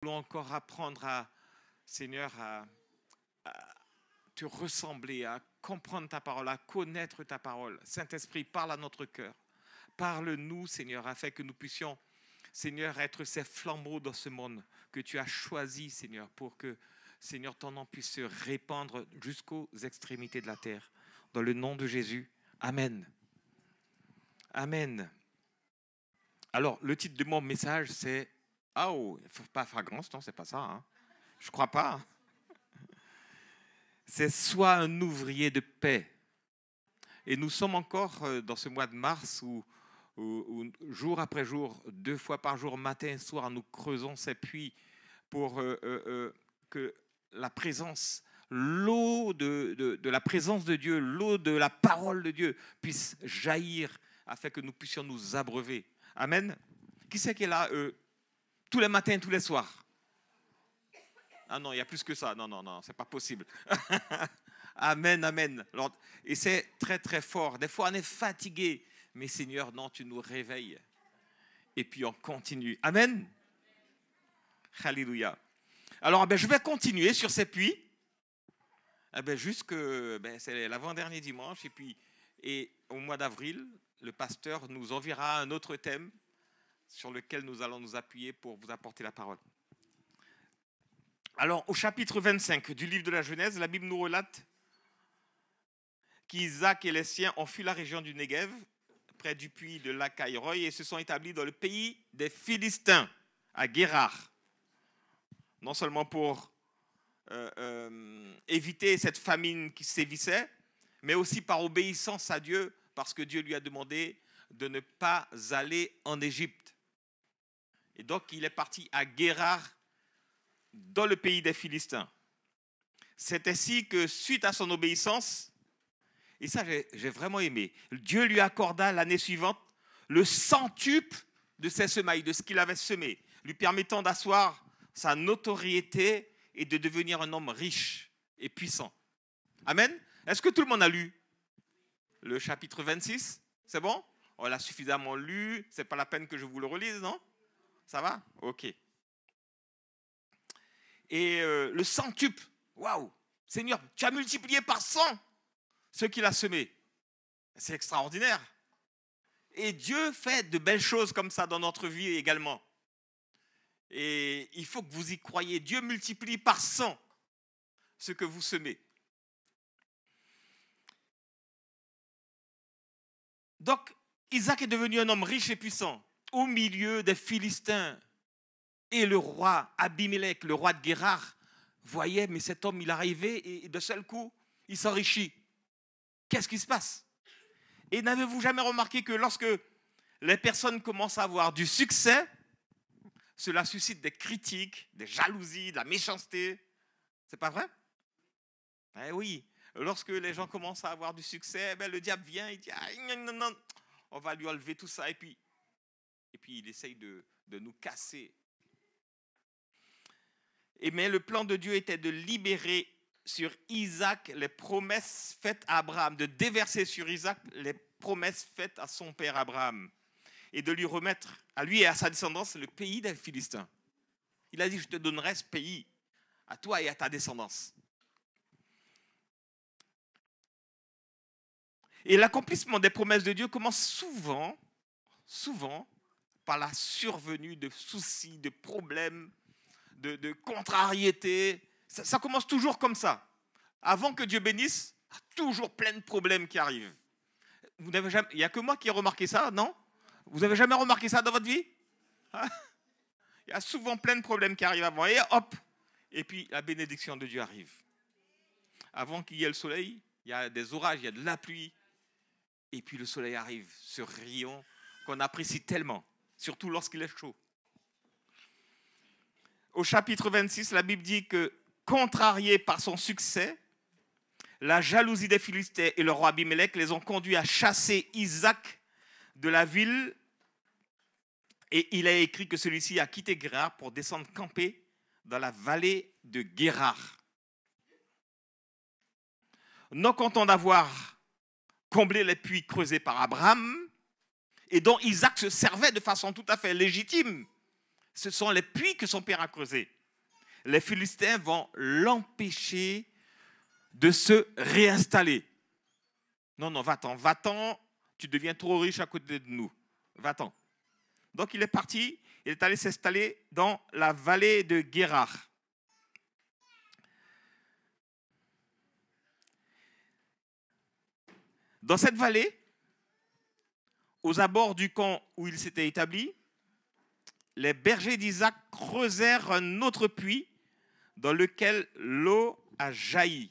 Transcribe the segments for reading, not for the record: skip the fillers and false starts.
voulons encore apprendre à, Seigneur, à te ressembler, à comprendre ta parole, à connaître ta parole. Saint-Esprit, parle à notre cœur. Parle-nous, Seigneur, afin que nous puissions, Seigneur, être ces flambeaux dans ce monde que tu as choisi, Seigneur, pour que, Seigneur, ton nom puisse se répandre jusqu'aux extrémités de la terre. Dans le nom de Jésus, Amen. Amen. Alors, le titre de mon message, c'est « Ah oh, il ne faut pas fragrance, non, c'est pas ça. Hein. Je ne crois pas. » C'est « Sois un ouvrier de paix ». Et nous sommes encore dans ce mois de mars où jour après jour, 2 fois par jour, matin et soir, nous creusons ces puits pour que la présence, l'eau de la présence de Dieu, l'eau de la parole de Dieu puisse jaillir afin que nous puissions nous abreuver. Amen. Qui c'est qui est là tous les matins, tous les soirs? Ah non, il y a plus que ça. Non, c'est pas possible. Amen, amen. Et c'est très, très fort. Des fois, on est fatigué. Mais Seigneur, non, tu nous réveilles. Et puis, on continue. Amen. Alléluia. Alors, je vais continuer sur ces puits. C'est l'avant-dernier dimanche. Et au mois d'avril, le pasteur nous enverra un autre thème sur lequel nous allons nous appuyer pour vous apporter la parole. Alors, au chapitre 25 du livre de la Genèse, la Bible nous relate qu'Isaac et les siens ont fui la région du Negev, près du puits de Lacaïroï, et se sont établis dans le pays des Philistins, à Guérar. Non seulement pour éviter cette famine qui sévissait, mais aussi par obéissance à Dieu, parce que Dieu lui a demandé de ne pas aller en Égypte. Et donc, il est parti à Guérar, dans le pays des Philistins. C'est ainsi que, suite à son obéissance, et ça j'ai vraiment aimé, Dieu lui accorda l'année suivante le centuple de ses semailles, de ce qu'il avait semé, lui permettant d'asseoir sa notoriété et de devenir un homme riche et puissant. Amen. Est-ce que tout le monde a lu le chapitre 26? C'est bon? On l'a suffisamment lu, c'est pas la peine que je vous le relise, non? Ça va? Ok. Et le centuple, waouh, Seigneur, tu as multiplié par 100 ce qu'il a semé. C'est extraordinaire. Et Dieu fait de belles choses comme ça dans notre vie également. Et il faut que vous y croyiez. Dieu multiplie par 100 ce que vous semez. Donc, Isaac est devenu un homme riche et puissant au milieu des Philistins. Et le roi Abimelech, le roi de Guérar, voyait, mais cet homme, il arrivait et de seul coup, il s'enrichit. Qu'est-ce qui se passe? Et n'avez-vous jamais remarqué que lorsque les personnes commencent à avoir du succès, cela suscite des critiques, des jalousies, de la méchanceté? C'est pas vrai? Eh oui, lorsque les gens commencent à avoir du succès, le diable vient, il dit non, on va lui enlever tout ça, et puis il essaye de nous casser. Mais le plan de Dieu était de libérer sur Isaac les promesses faites à Abraham, de déverser sur Isaac les promesses faites à son père Abraham et de lui remettre à lui et à sa descendance le pays des Philistins. Il a dit, je te donnerai ce pays à toi et à ta descendance. Et l'accomplissement des promesses de Dieu commence souvent par la survenue de soucis, de problèmes, de contrariété. Ça commence toujours comme ça. Avant que Dieu bénisse, il y a toujours plein de problèmes qui arrivent. Il n'y a que moi qui ai remarqué ça, non? Vous n'avez jamais remarqué ça dans votre vie? Il y a souvent plein de problèmes qui arrivent avant. Et hop! Et puis la bénédiction de Dieu arrive. Avant qu'il y ait le soleil, il y a des orages, il y a de la pluie. Et puis le soleil arrive, ce rayon qu'on apprécie tellement, surtout lorsqu'il est chaud. Au chapitre 26, la Bible dit que, contrariés par son succès, la jalousie des Philistins et le roi Abimelech les ont conduits à chasser Isaac de la ville. Et il a écrit que celui-ci a quitté Guérar pour descendre camper dans la vallée de Guérar. Non content d'avoir comblé les puits creusés par Abraham et dont Isaac se servait de façon tout à fait légitime, Ce sont les puits que son père a creusés. Les Philistins vont l'empêcher de se réinstaller. Non, non, va-t'en, tu deviens trop riche à côté de nous. Va-t'en. Donc il est parti, il est allé s'installer dans la vallée de Guérar. Dans cette vallée, aux abords du camp où il s'était établi, les bergers d'Isaac creusèrent un autre puits dans lequel l'eau a jailli.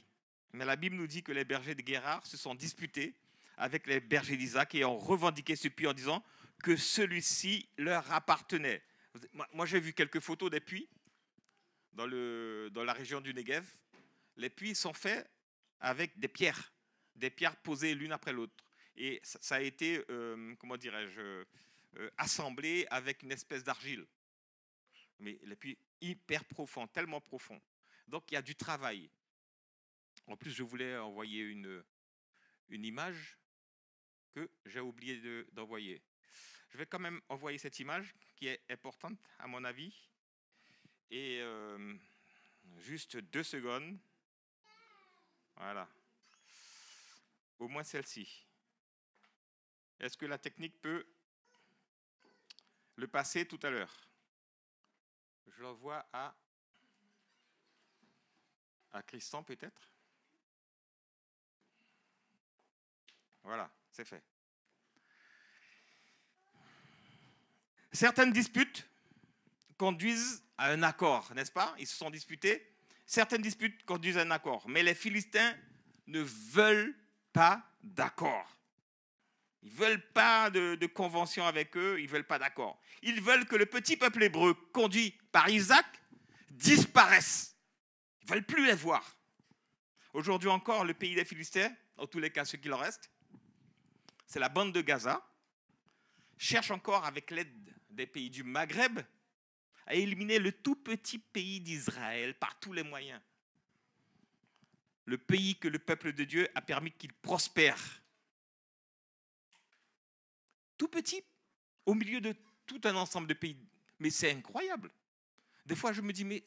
Mais la Bible nous dit que les bergers de Guérar se sont disputés avec les bergers d'Isaac et ont revendiqué ce puits en disant que celui-ci leur appartenait. Moi, j'ai vu quelques photos des puits dans la région du Negev. Les puits sont faits avec des pierres posées l'une après l'autre. Et ça a été, comment dirais-je, assemblé avec une espèce d'argile. Mais les puits hyper profonds, tellement profonds. Donc il y a du travail. En plus, je voulais envoyer une image que j'ai oublié d'envoyer. Je vais quand même envoyer cette image qui est importante à mon avis. Et juste 2 secondes. Voilà. Au moins celle-ci. Est-ce que la technique peut le passer tout à l'heure? Je l'envoie à Christian peut-être. Voilà, c'est fait. Certaines disputes conduisent à un accord, n'est-ce pas? Ils se sont disputés. Certaines disputes conduisent à un accord. Mais les Philistins ne veulent pas d'accord. Ils ne veulent pas de convention avec eux, ils ne veulent pas d'accord. Ils veulent que le petit peuple hébreu conduit par Isaac disparaisse. Ils ne veulent plus les voir. Aujourd'hui encore, le pays des Philistins, en tous les cas ceux qui en restent, c'est la bande de Gaza, cherche encore avec l'aide des pays du Maghreb à éliminer le tout petit pays d'Israël par tous les moyens. Le pays que le peuple de Dieu a permis qu'il prospère. Tout petit, au milieu de tout un ensemble de pays. Mais c'est incroyable. Des fois, je me dis, mais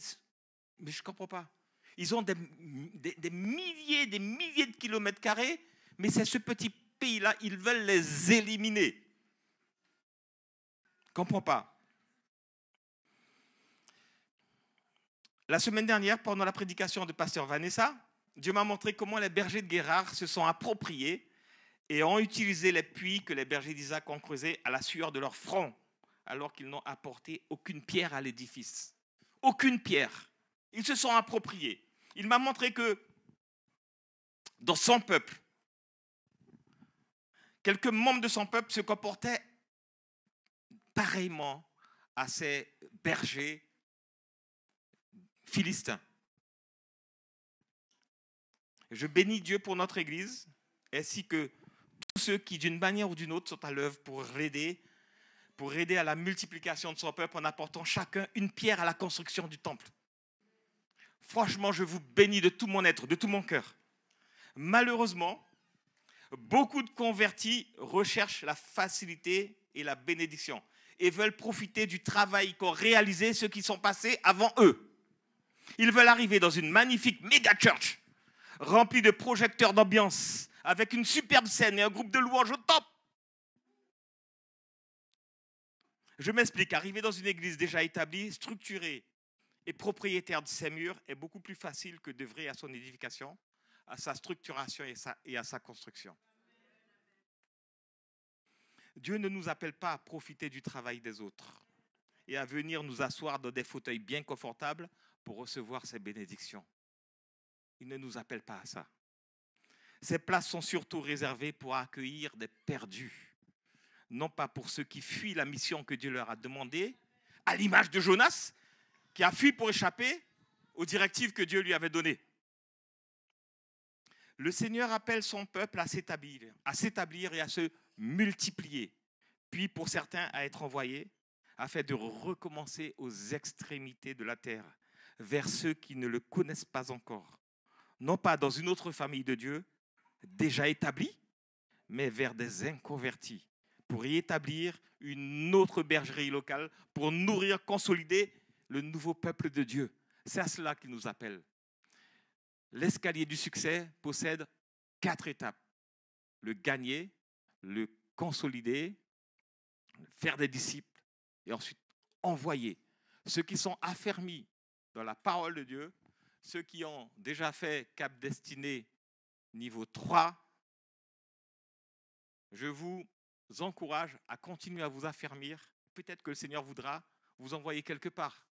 je ne comprends pas. Ils ont des milliers de kilomètres carrés, mais c'est ce petit pays-là, ils veulent les éliminer. Je ne comprends pas. La semaine dernière, pendant la prédication de pasteur Vanessa, Dieu m'a montré comment les bergers de Guérar se sont appropriés et ont utilisé les puits que les bergers d'Isaac ont creusés à la sueur de leur front, alors qu'ils n'ont apporté aucune pierre à l'édifice. Aucune pierre. Ils se sont appropriés. Il m'a montré que dans son peuple, quelques membres de son peuple se comportaient pareillement à ces bergers philistins. Je bénis Dieu pour notre Église, ainsi que tous ceux qui, d'une manière ou d'une autre, sont à l'œuvre pour aider à la multiplication de son peuple en apportant chacun une pierre à la construction du temple. Franchement, je vous bénis de tout mon être, de tout mon cœur. Malheureusement, beaucoup de convertis recherchent la facilité et la bénédiction et veulent profiter du travail qu'ont réalisé ceux qui sont passés avant eux. Ils veulent arriver dans une magnifique méga church remplie de projecteurs d'ambiance avec une superbe scène et un groupe de louanges au top. Je m'explique, arriver dans une église déjà établie, structurée et propriétaire de ses murs est beaucoup plus facile que d'œuvrer à son édification, à sa structuration et à sa construction. Dieu ne nous appelle pas à profiter du travail des autres et à venir nous asseoir dans des fauteuils bien confortables pour recevoir ses bénédictions. Il ne nous appelle pas à ça. Ces places sont surtout réservées pour accueillir des perdus, non pas pour ceux qui fuient la mission que Dieu leur a demandée, à l'image de Jonas, qui a fui pour échapper aux directives que Dieu lui avait données. Le Seigneur appelle son peuple à s'établir et à se multiplier, puis pour certains à être envoyés, afin de recommencer aux extrémités de la terre, vers ceux qui ne le connaissent pas encore, non pas dans une autre famille de Dieu, déjà établie, mais vers des inconvertis, pour y établir une autre bergerie locale, pour nourrir, consolider le nouveau peuple de Dieu. C'est à cela qu'il nous appelle. L'escalier du succès possède 4 étapes. Le gagner, le consolider, faire des disciples et ensuite envoyer. Ceux qui sont affermis dans la parole de Dieu, ceux qui ont déjà fait Cap Destinée niveau 3, je vous encourage à continuer à vous affermir. Peut-être que le Seigneur voudra vous envoyer quelque part.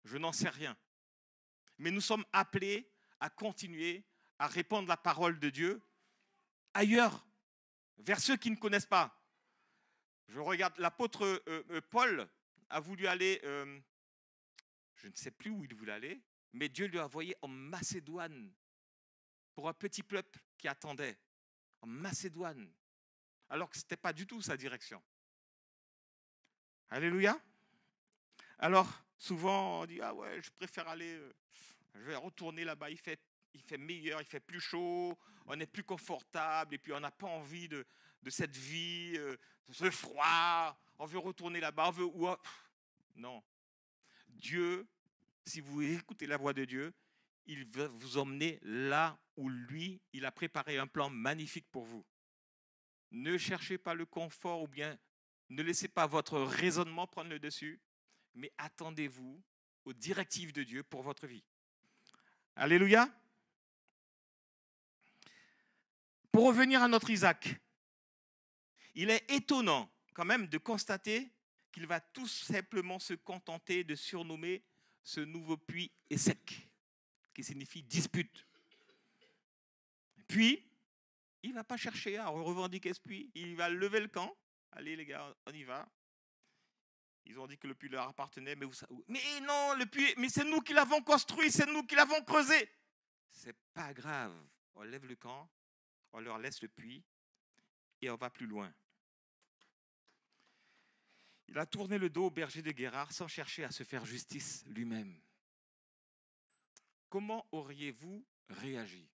Je n'en sais rien. Mais nous sommes appelés à continuer à répandre la parole de Dieu ailleurs, vers ceux qui ne connaissent pas. Je regarde, l'apôtre Paul a voulu aller, je ne sais plus où il voulait aller, mais Dieu lui a envoyé en Macédoine pour un petit peuple qui attendait, en Macédoine, alors que ce n'était pas du tout sa direction. Alléluia. Alors, souvent, on dit, ah ouais, je préfère aller, je vais retourner là-bas, il fait meilleur, il fait plus chaud, on est plus confortable, et puis on n'a pas envie de cette vie, de ce froid, on veut retourner là-bas, on veut... Non. Dieu, si vous écoutez la voix de Dieu, il va vous emmener là où lui, il a préparé un plan magnifique pour vous. Ne cherchez pas le confort ou bien ne laissez pas votre raisonnement prendre le dessus, mais attendez-vous aux directives de Dieu pour votre vie. Alléluia. Pour revenir à notre Isaac, il est étonnant quand même de constater qu'il va tout simplement se contenter de surnommer ce nouveau puits Essek, qui signifie dispute. Puis, il ne va pas chercher à revendiquer ce puits, il va lever le camp. Allez les gars, on y va. Ils ont dit que le puits leur appartenait, mais non, le puits, mais c'est nous qui l'avons construit, c'est nous qui l'avons creusé. C'est pas grave, on lève le camp, on leur laisse le puits et on va plus loin. Il a tourné le dos au berger de Guérard sans chercher à se faire justice lui-même. Comment auriez-vous réagi?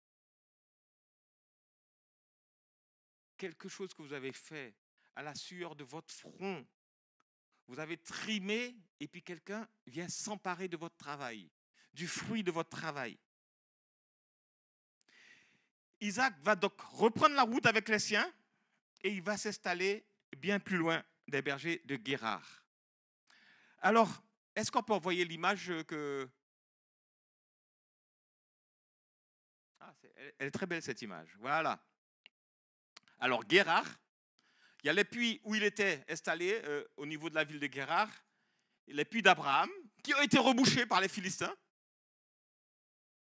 Quelque chose que vous avez fait à la sueur de votre front, vous avez trimé et puis quelqu'un vient s'emparer de votre travail, du fruit de votre travail. Isaac va donc reprendre la route avec les siens et il va s'installer bien plus loin des bergers de Guérard. Alors, est-ce qu'on peut envoyer l'image que... elle est très belle cette image. Voilà. Alors, Guérard, il y a les puits où il était installé au niveau de la ville de Guérard, les puits d'Abraham, qui ont été rebouchés par les Philistins,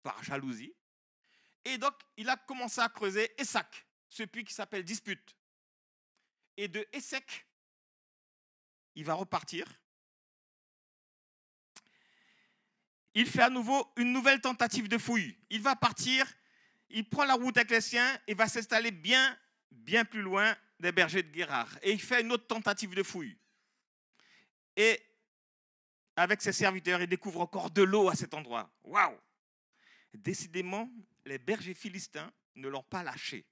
par jalousie. Et donc, il a commencé à creuser Essek, ce puits qui s'appelle Dispute. Et de Essek, il va repartir. Il fait à nouveau une nouvelle tentative de fouille. Il va partir, il prend la route avec les siens et va s'installer bien plus loin des bergers de Guérard. Et il fait une autre tentative de fouille. Et avec ses serviteurs, il découvre encore de l'eau à cet endroit. Waouh! Décidément, les bergers philistins ne l'ont pas lâché.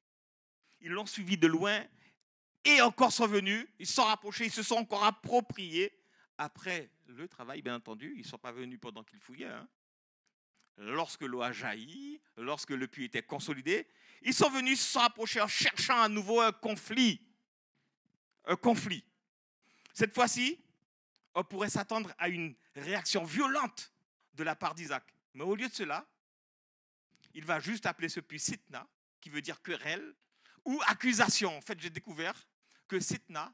Ils l'ont suivi de loin et encore sont venus, ils se sont rapprochés, ils se sont encore appropriés. Après le travail, bien entendu, ils ne sont pas venus pendant qu'ils fouillaient. Hein. Lorsque l'eau a jailli, lorsque le puits était consolidé, ils sont venus, ils se sont approchés en cherchant à nouveau un conflit. Un conflit. Cette fois-ci, on pourrait s'attendre à une réaction violente de la part d'Isaac. Mais au lieu de cela, il va juste appeler ce puits Sitna, qui veut dire querelle, ou accusation. En fait, j'ai découvert que Sitna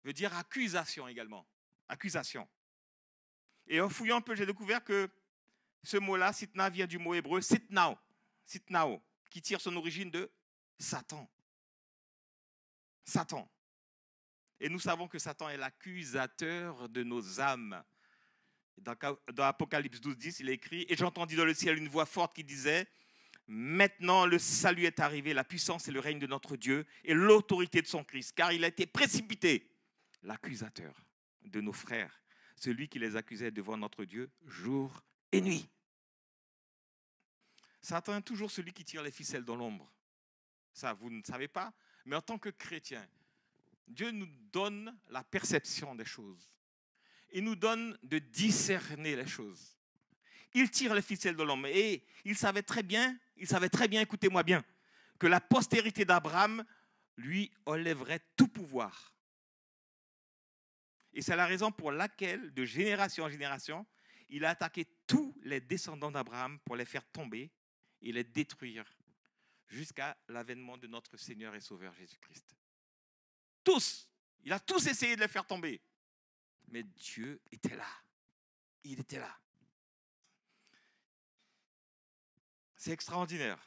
veut dire accusation également. Accusation. Et en fouillant un peu, j'ai découvert que ce mot-là, Sitna, vient du mot hébreu Sitnao, Sitnao, qui tire son origine de Satan. Satan. Et nous savons que Satan est l'accusateur de nos âmes. Dans Apocalypse 12, 10, il est écrit « Et j'entendis dans le ciel une voix forte qui disait « Maintenant le salut est arrivé, la puissance et le règne de notre Dieu et l'autorité de son Christ, car il a été précipité, l'accusateur de nos frères, celui qui les accusait devant notre Dieu jour et nuit. » Satan est toujours celui qui tire les ficelles dans l'ombre. Ça, vous ne savez pas, mais en tant que chrétien, Dieu nous donne la perception des choses. Il nous donne de discerner les choses. Il tire les ficelles de l'homme. Et il savait très bien, écoutez-moi bien, que la postérité d'Abraham lui enlèverait tout pouvoir. Et c'est la raison pour laquelle, de génération en génération, il a attaqué tous les descendants d'Abraham pour les faire tomber et les détruire jusqu'à l'avènement de notre Seigneur et Sauveur Jésus-Christ. Tous. Il a tous essayé de les faire tomber. Mais Dieu était là. Il était là. C'est extraordinaire.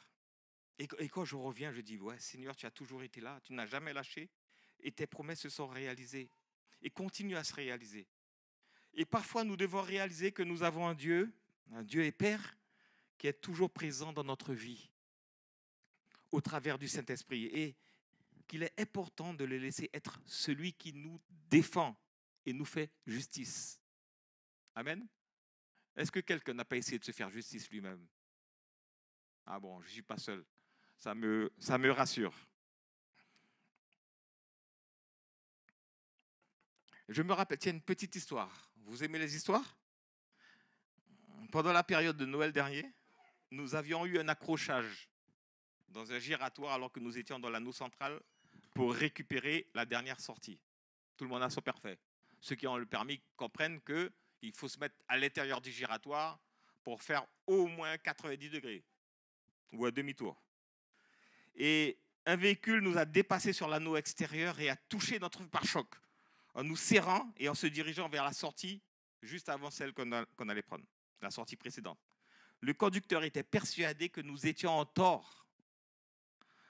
Et quand je reviens, je dis, ouais, Seigneur, tu as toujours été là, tu n'as jamais lâché, et tes promesses se sont réalisées, et continuent à se réaliser. Et parfois, nous devons réaliser que nous avons un Dieu et Père, qui est toujours présent dans notre vie, au travers du Saint-Esprit, et qu'il est important de le laisser être celui qui nous défend et nous fait justice. Amen. Est-ce que quelqu'un n'a pas essayé de se faire justice lui-même? Ah bon, je ne suis pas seul. Ça me rassure. Je me rappelle, tiens, une petite histoire. Vous aimez les histoires? Pendant la période de Noël dernier, nous avions eu un accrochage dans un giratoire alors que nous étions dans l'anneau central pour récupérer la dernière sortie. Tout le monde a son parfait. Ceux qui ont le permis comprennent qu'il faut se mettre à l'intérieur du giratoire pour faire au moins 90 degrés ou un demi-tour. Et un véhicule nous a dépassé sur l'anneau extérieur et a touché notre pare-choc en nous serrant et en se dirigeant vers la sortie juste avant celle qu'on allait prendre, la sortie précédente. Le conducteur était persuadé que nous étions en tort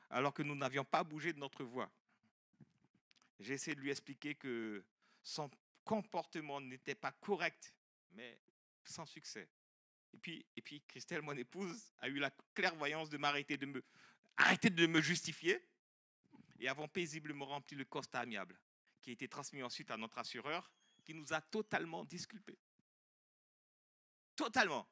alors que nous n'avions pas bougé de notre voie. J'ai essayé de lui expliquer que son comportement n'était pas correct, mais sans succès. Et puis Christelle, mon épouse, a eu la clairvoyance de arrêter de me justifier et avons paisiblement rempli le constat amiable qui a été transmis ensuite à notre assureur qui nous a totalement disculpés. Totalement.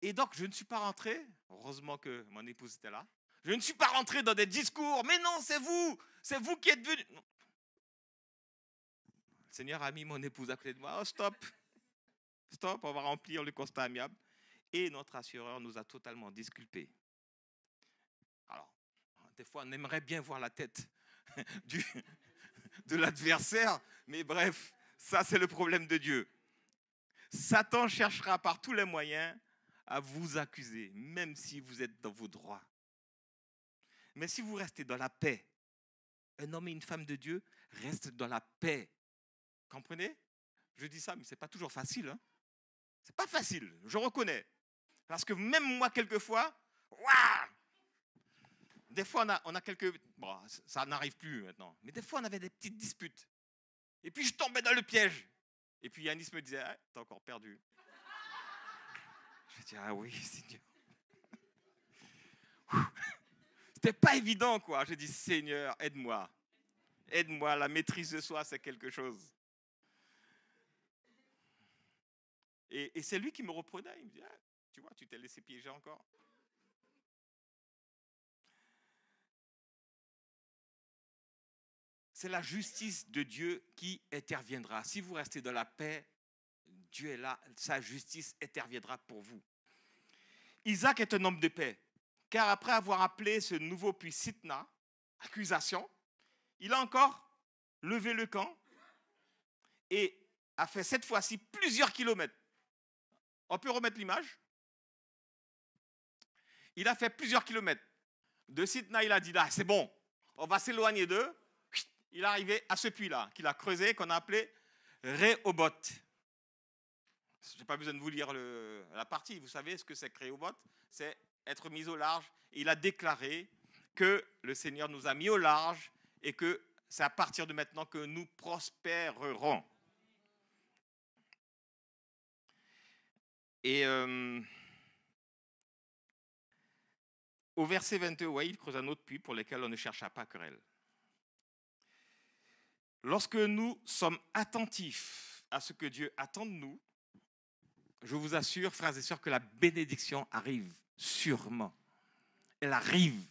Et donc, je ne suis pas rentré, heureusement que mon épouse était là, je ne suis pas rentré dans des discours, mais non, c'est vous qui êtes venu. Non. Le Seigneur a mis mon épouse à côté de moi, oh stop, on va remplir le constat amiable. Et notre assureur nous a totalement disculpés. Alors, des fois, on aimerait bien voir la tête de l'adversaire, mais bref, ça c'est le problème de Dieu. Satan cherchera par tous les moyens à vous accuser, même si vous êtes dans vos droits. Mais si vous restez dans la paix, un homme et une femme de Dieu restent dans la paix. Comprenez? Je dis ça, mais ce n'est pas toujours facile. Hein? Ce n'est pas facile, je reconnais. Parce que même moi, quelquefois, waouh, des fois, on a quelques... Bon, ça n'arrive plus maintenant. Mais des fois, on avait des petites disputes. Et puis, je tombais dans le piège. Et puis, Yanis me disait, ah, t'as encore perdu. Je dis, ah oui, Seigneur. C'était pas évident, quoi. Je dis, Seigneur, aide-moi. Aide-moi, la maîtrise de soi, c'est quelque chose. Et c'est lui qui me reprenait. Il me dit, ah, tu vois, tu t'es laissé piéger encore. C'est la justice de Dieu qui interviendra. Si vous restez dans la paix, Dieu est là, sa justice interviendra pour vous. Isaac est un homme de paix, car après avoir appelé ce nouveau puits Sitna, accusation, il a encore levé le camp et a fait cette fois-ci plusieurs kilomètres. On peut remettre l'image? Il a fait plusieurs kilomètres. De Sitna, il a dit, là, c'est bon, on va s'éloigner d'eux. Il est arrivé à ce puits-là, qu'il a creusé, qu'on a appelé Rehoboth. Je n'ai pas besoin de vous lire la partie. Vous savez ce que c'est que Rehoboth? C'est être mis au large. Et il a déclaré que le Seigneur nous a mis au large et que c'est à partir de maintenant que nous prospérerons. Et au verset 22, ouais, il creuse un autre puits pour lequel on ne chercha pas querelle. Lorsque nous sommes attentifs à ce que Dieu attend de nous, je vous assure, frères et sœurs, que la bénédiction arrive sûrement. Elle arrive.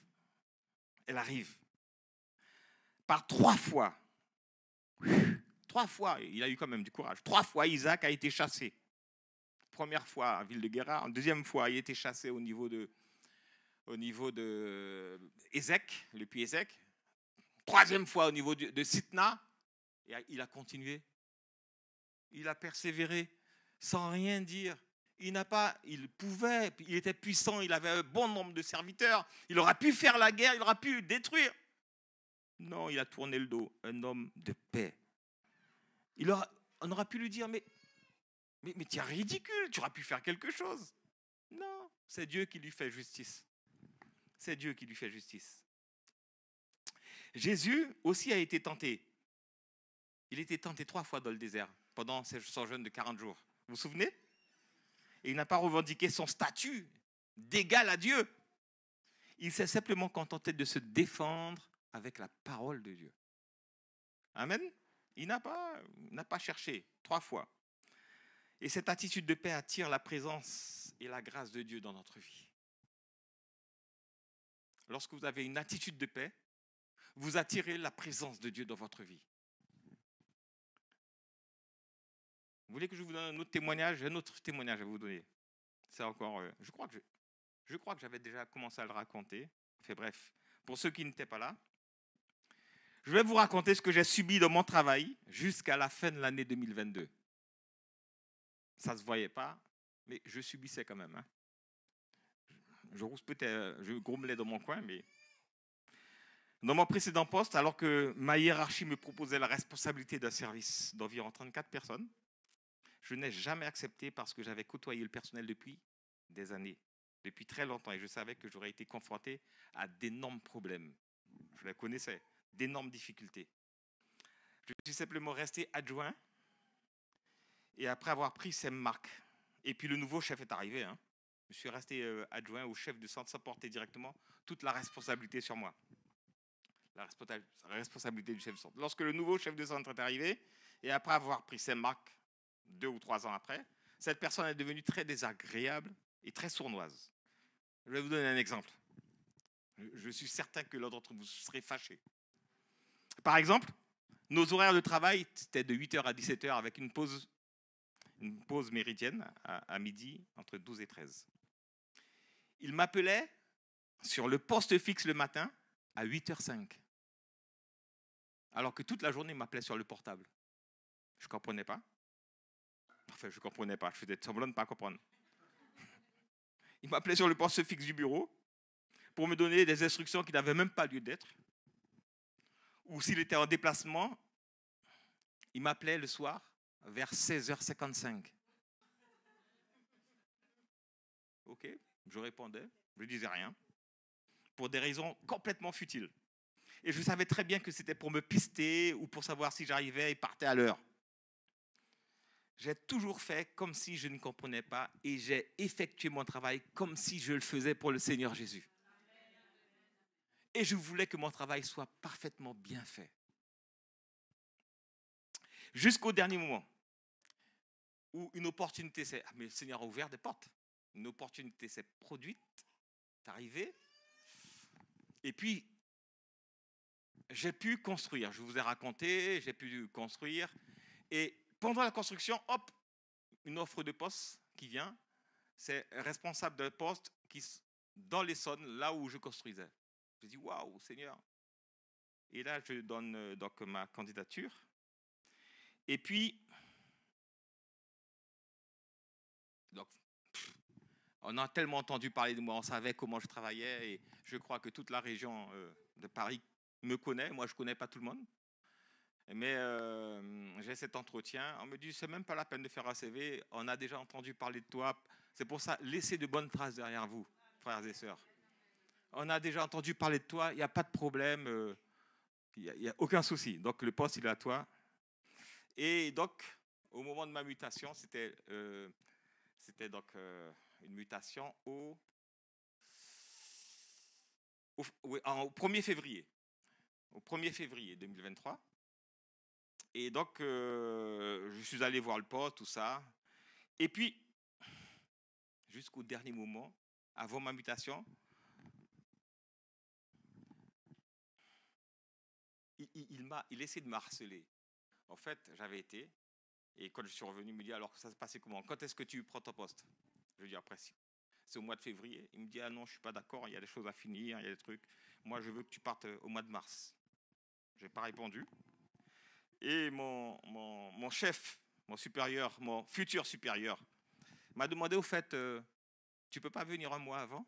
Elle arrive. par 3 fois. 3 fois, il a eu quand même du courage. 3 fois, Isaac a été chassé. Première fois à ville de Guérard. Deuxième fois, il a été chassé au niveau de Ézek, le puits Ézek. Troisième fois au niveau de Sitna. Et il a continué. Il a persévéré sans rien dire. Il pouvait, il était puissant, il avait un bon nombre de serviteurs. Il aurait pu faire la guerre, il aurait pu détruire. Non, il a tourné le dos. Un homme de paix. On aurait pu lui dire, mais tu es ridicule, tu aurais pu faire quelque chose. Non, c'est Dieu qui lui fait justice. C'est Dieu qui lui fait justice. Jésus aussi a été tenté. Il a été tenté 3 fois dans le désert pendant son jeûne de 40 jours. Vous vous souvenez? Et il n'a pas revendiqué son statut d'égal à Dieu. Il s'est simplement contenté de se défendre avec la parole de Dieu. Amen. Il n'a pas cherché 3 fois. Et cette attitude de paix attire la présence et la grâce de Dieu dans notre vie. Lorsque vous avez une attitude de paix, vous attirez la présence de Dieu dans votre vie. Vous voulez que je vous donne un autre témoignage? J'ai un autre témoignage à vous donner. C'est encore, je crois que j'avais déjà commencé à le raconter. Enfin bref, pour ceux qui n'étaient pas là, je vais vous raconter ce que j'ai subi dans mon travail jusqu'à la fin de l'année 2022. Ça ne se voyait pas, mais je subissais quand même. Hein. Je rouspétais, je grommelais dans mon coin, mais dans mon précédent poste, alors que ma hiérarchie me proposait la responsabilité d'un service d'environ 34 personnes, je n'ai jamais accepté parce que j'avais côtoyé le personnel depuis des années, depuis très longtemps, et je savais que j'aurais été confronté à d'énormes problèmes. Je les connaissais, d'énormes difficultés. Je suis simplement resté adjoint, et après avoir pris ces marques, et puis le nouveau chef est arrivé, hein, je suis resté adjoint au chef de centre sans porter directement toute la responsabilité sur moi. La responsabilité du chef de centre. Lorsque le nouveau chef de centre est arrivé, et après avoir pris ses marques 2 ou 3 ans après, cette personne est devenue très désagréable et très sournoise. Je vais vous donner un exemple. Je suis certain que l'un d'entre vous serait fâché. Par exemple, nos horaires de travail, c'était de 8h à 17h avec une pause méridienne à midi, entre 12 et 13. Il m'appelait sur le poste fixe le matin à 8h05. Alors que toute la journée, il m'appelait sur le portable. Je ne comprenais pas. Enfin, je ne comprenais pas. Je faisais semblant de ne pas comprendre. Il m'appelait sur le poste fixe du bureau pour me donner des instructions qui n'avaient même pas lieu d'être. Ou s'il était en déplacement, il m'appelait le soir vers 16h55. Ok, je répondais, je ne disais rien, pour des raisons complètement futiles. Et je savais très bien que c'était pour me pister ou pour savoir si j'arrivais et partais à l'heure. J'ai toujours fait comme si je ne comprenais pas et j'ai effectué mon travail comme si je le faisais pour le Seigneur Jésus. Et je voulais que mon travail soit parfaitement bien fait. Jusqu'au dernier moment où une opportunité s'est... mais le Seigneur a ouvert des portes. Une opportunité s'est produite, est arrivée. Et puis, j'ai pu construire. Je vous ai raconté, j'ai pu construire. Et pendant la construction, hop, une offre de poste qui vient. C'est responsable d'un poste dans l'Essonne, là où je construisais. Je dis, waouh, Seigneur. Et là, je donne donc ma candidature. Et puis, donc, on a tellement entendu parler de moi, on savait comment je travaillais. Et je crois que toute la région de Paris me connaît. Moi, je ne connais pas tout le monde. Mais j'ai cet entretien. On me dit, c'est même pas la peine de faire un CV. On a déjà entendu parler de toi. C'est pour ça, laissez de bonnes traces derrière vous, frères et sœurs. On a déjà entendu parler de toi. Il n'y a pas de problème. Il n'y a aucun souci. Donc, le poste, il est à toi. Et donc, au moment de ma mutation, c'était donc une mutation au 1er février. Au 1er février 2023. Et donc, je suis allé voir le poste, tout ça. Et puis, jusqu'au dernier moment, avant ma mutation, il essaie de me harceler. En fait, j'avais été, et quand je suis revenu, il me dit, alors ça se passait comment? Quand est-ce que tu prends ton poste? Je lui dis, après, c'est au mois de février. Il me dit, ah non, je ne suis pas d'accord, il y a des choses à finir, il y a des trucs. Moi, je veux que tu partes au mois de mars. Je n'ai pas répondu. Et mon chef, mon supérieur, mon futur supérieur, m'a demandé, au fait, tu ne peux pas venir un mois avant?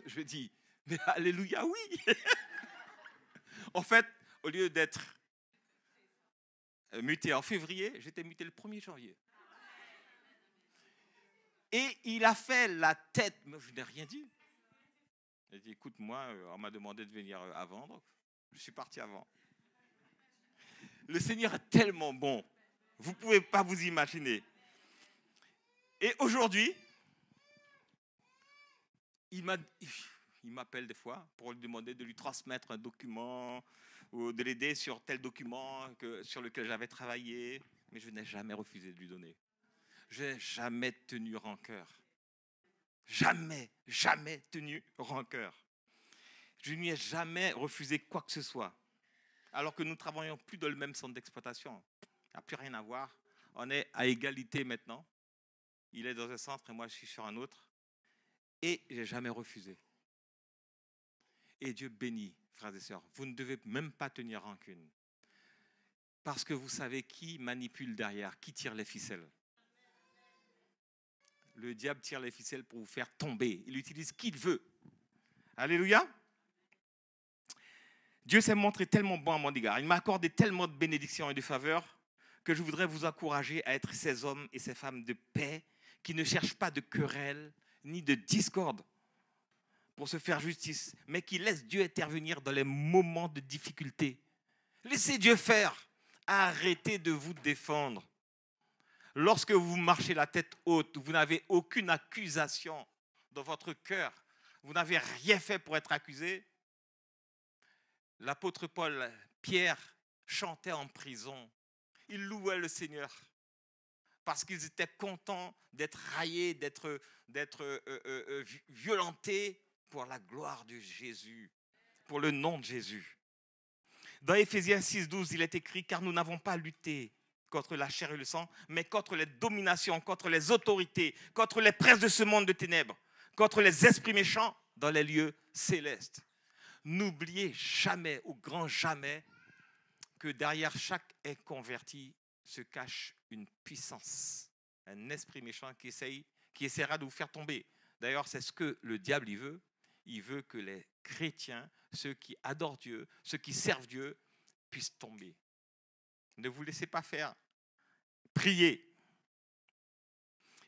Je lui dis, mais alléluia, oui. En fait, au lieu d'être muté en février, j'étais muté le 1er janvier. Et il a fait la tête, mais je n'ai rien dit. Il a dit, écoute, moi, on m'a demandé de venir avant, donc je suis parti avant. Le Seigneur est tellement bon, vous ne pouvez pas vous imaginer. Et aujourd'hui, il m'appelle des fois pour lui demander de lui transmettre un document ou de l'aider sur tel document sur lequel j'avais travaillé, mais je n'ai jamais refusé de lui donner. Je n'ai jamais tenu rancœur. Jamais tenu rancœur. Je ne lui ai jamais refusé quoi que ce soit. Alors que nous ne travaillons plus dans le même centre d'exploitation. Il n'y a plus rien à voir. On est à égalité maintenant. Il est dans un centre et moi je suis sur un autre. Et je n'ai jamais refusé. Et Dieu bénit, frères et sœurs. Vous ne devez même pas tenir rancune. Parce que vous savez qui manipule derrière, qui tire les ficelles. Le diable tire les ficelles pour vous faire tomber. Il utilise qui il veut. Alléluia. Dieu s'est montré tellement bon à mon égard. Il m'a accordé tellement de bénédictions et de faveurs que je voudrais vous encourager à être ces hommes et ces femmes de paix qui ne cherchent pas de querelle ni de discorde pour se faire justice, mais qui laissent Dieu intervenir dans les moments de difficulté. Laissez Dieu faire. Arrêtez de vous défendre. Lorsque vous marchez la tête haute, vous n'avez aucune accusation dans votre cœur. Vous n'avez rien fait pour être accusé. L'apôtre Pierre chantait en prison. Il louait le Seigneur parce qu'ils étaient contents d'être raillés, d'être violentés pour la gloire de Jésus, pour le nom de Jésus. Dans Éphésiens 6,12, il est écrit « Car nous n'avons pas lutté contre la chair et le sang, mais contre les dominations, contre les autorités, contre les princes de ce monde de ténèbres, contre les esprits méchants dans les lieux célestes. » N'oubliez jamais, au grand jamais, que derrière chaque inconverti se cache une puissance, un esprit méchant qui essaiera de vous faire tomber. D'ailleurs, c'est ce que le diable il veut. Il veut que les chrétiens, ceux qui adorent Dieu, ceux qui servent Dieu, puissent tomber. Ne vous laissez pas faire. Priez.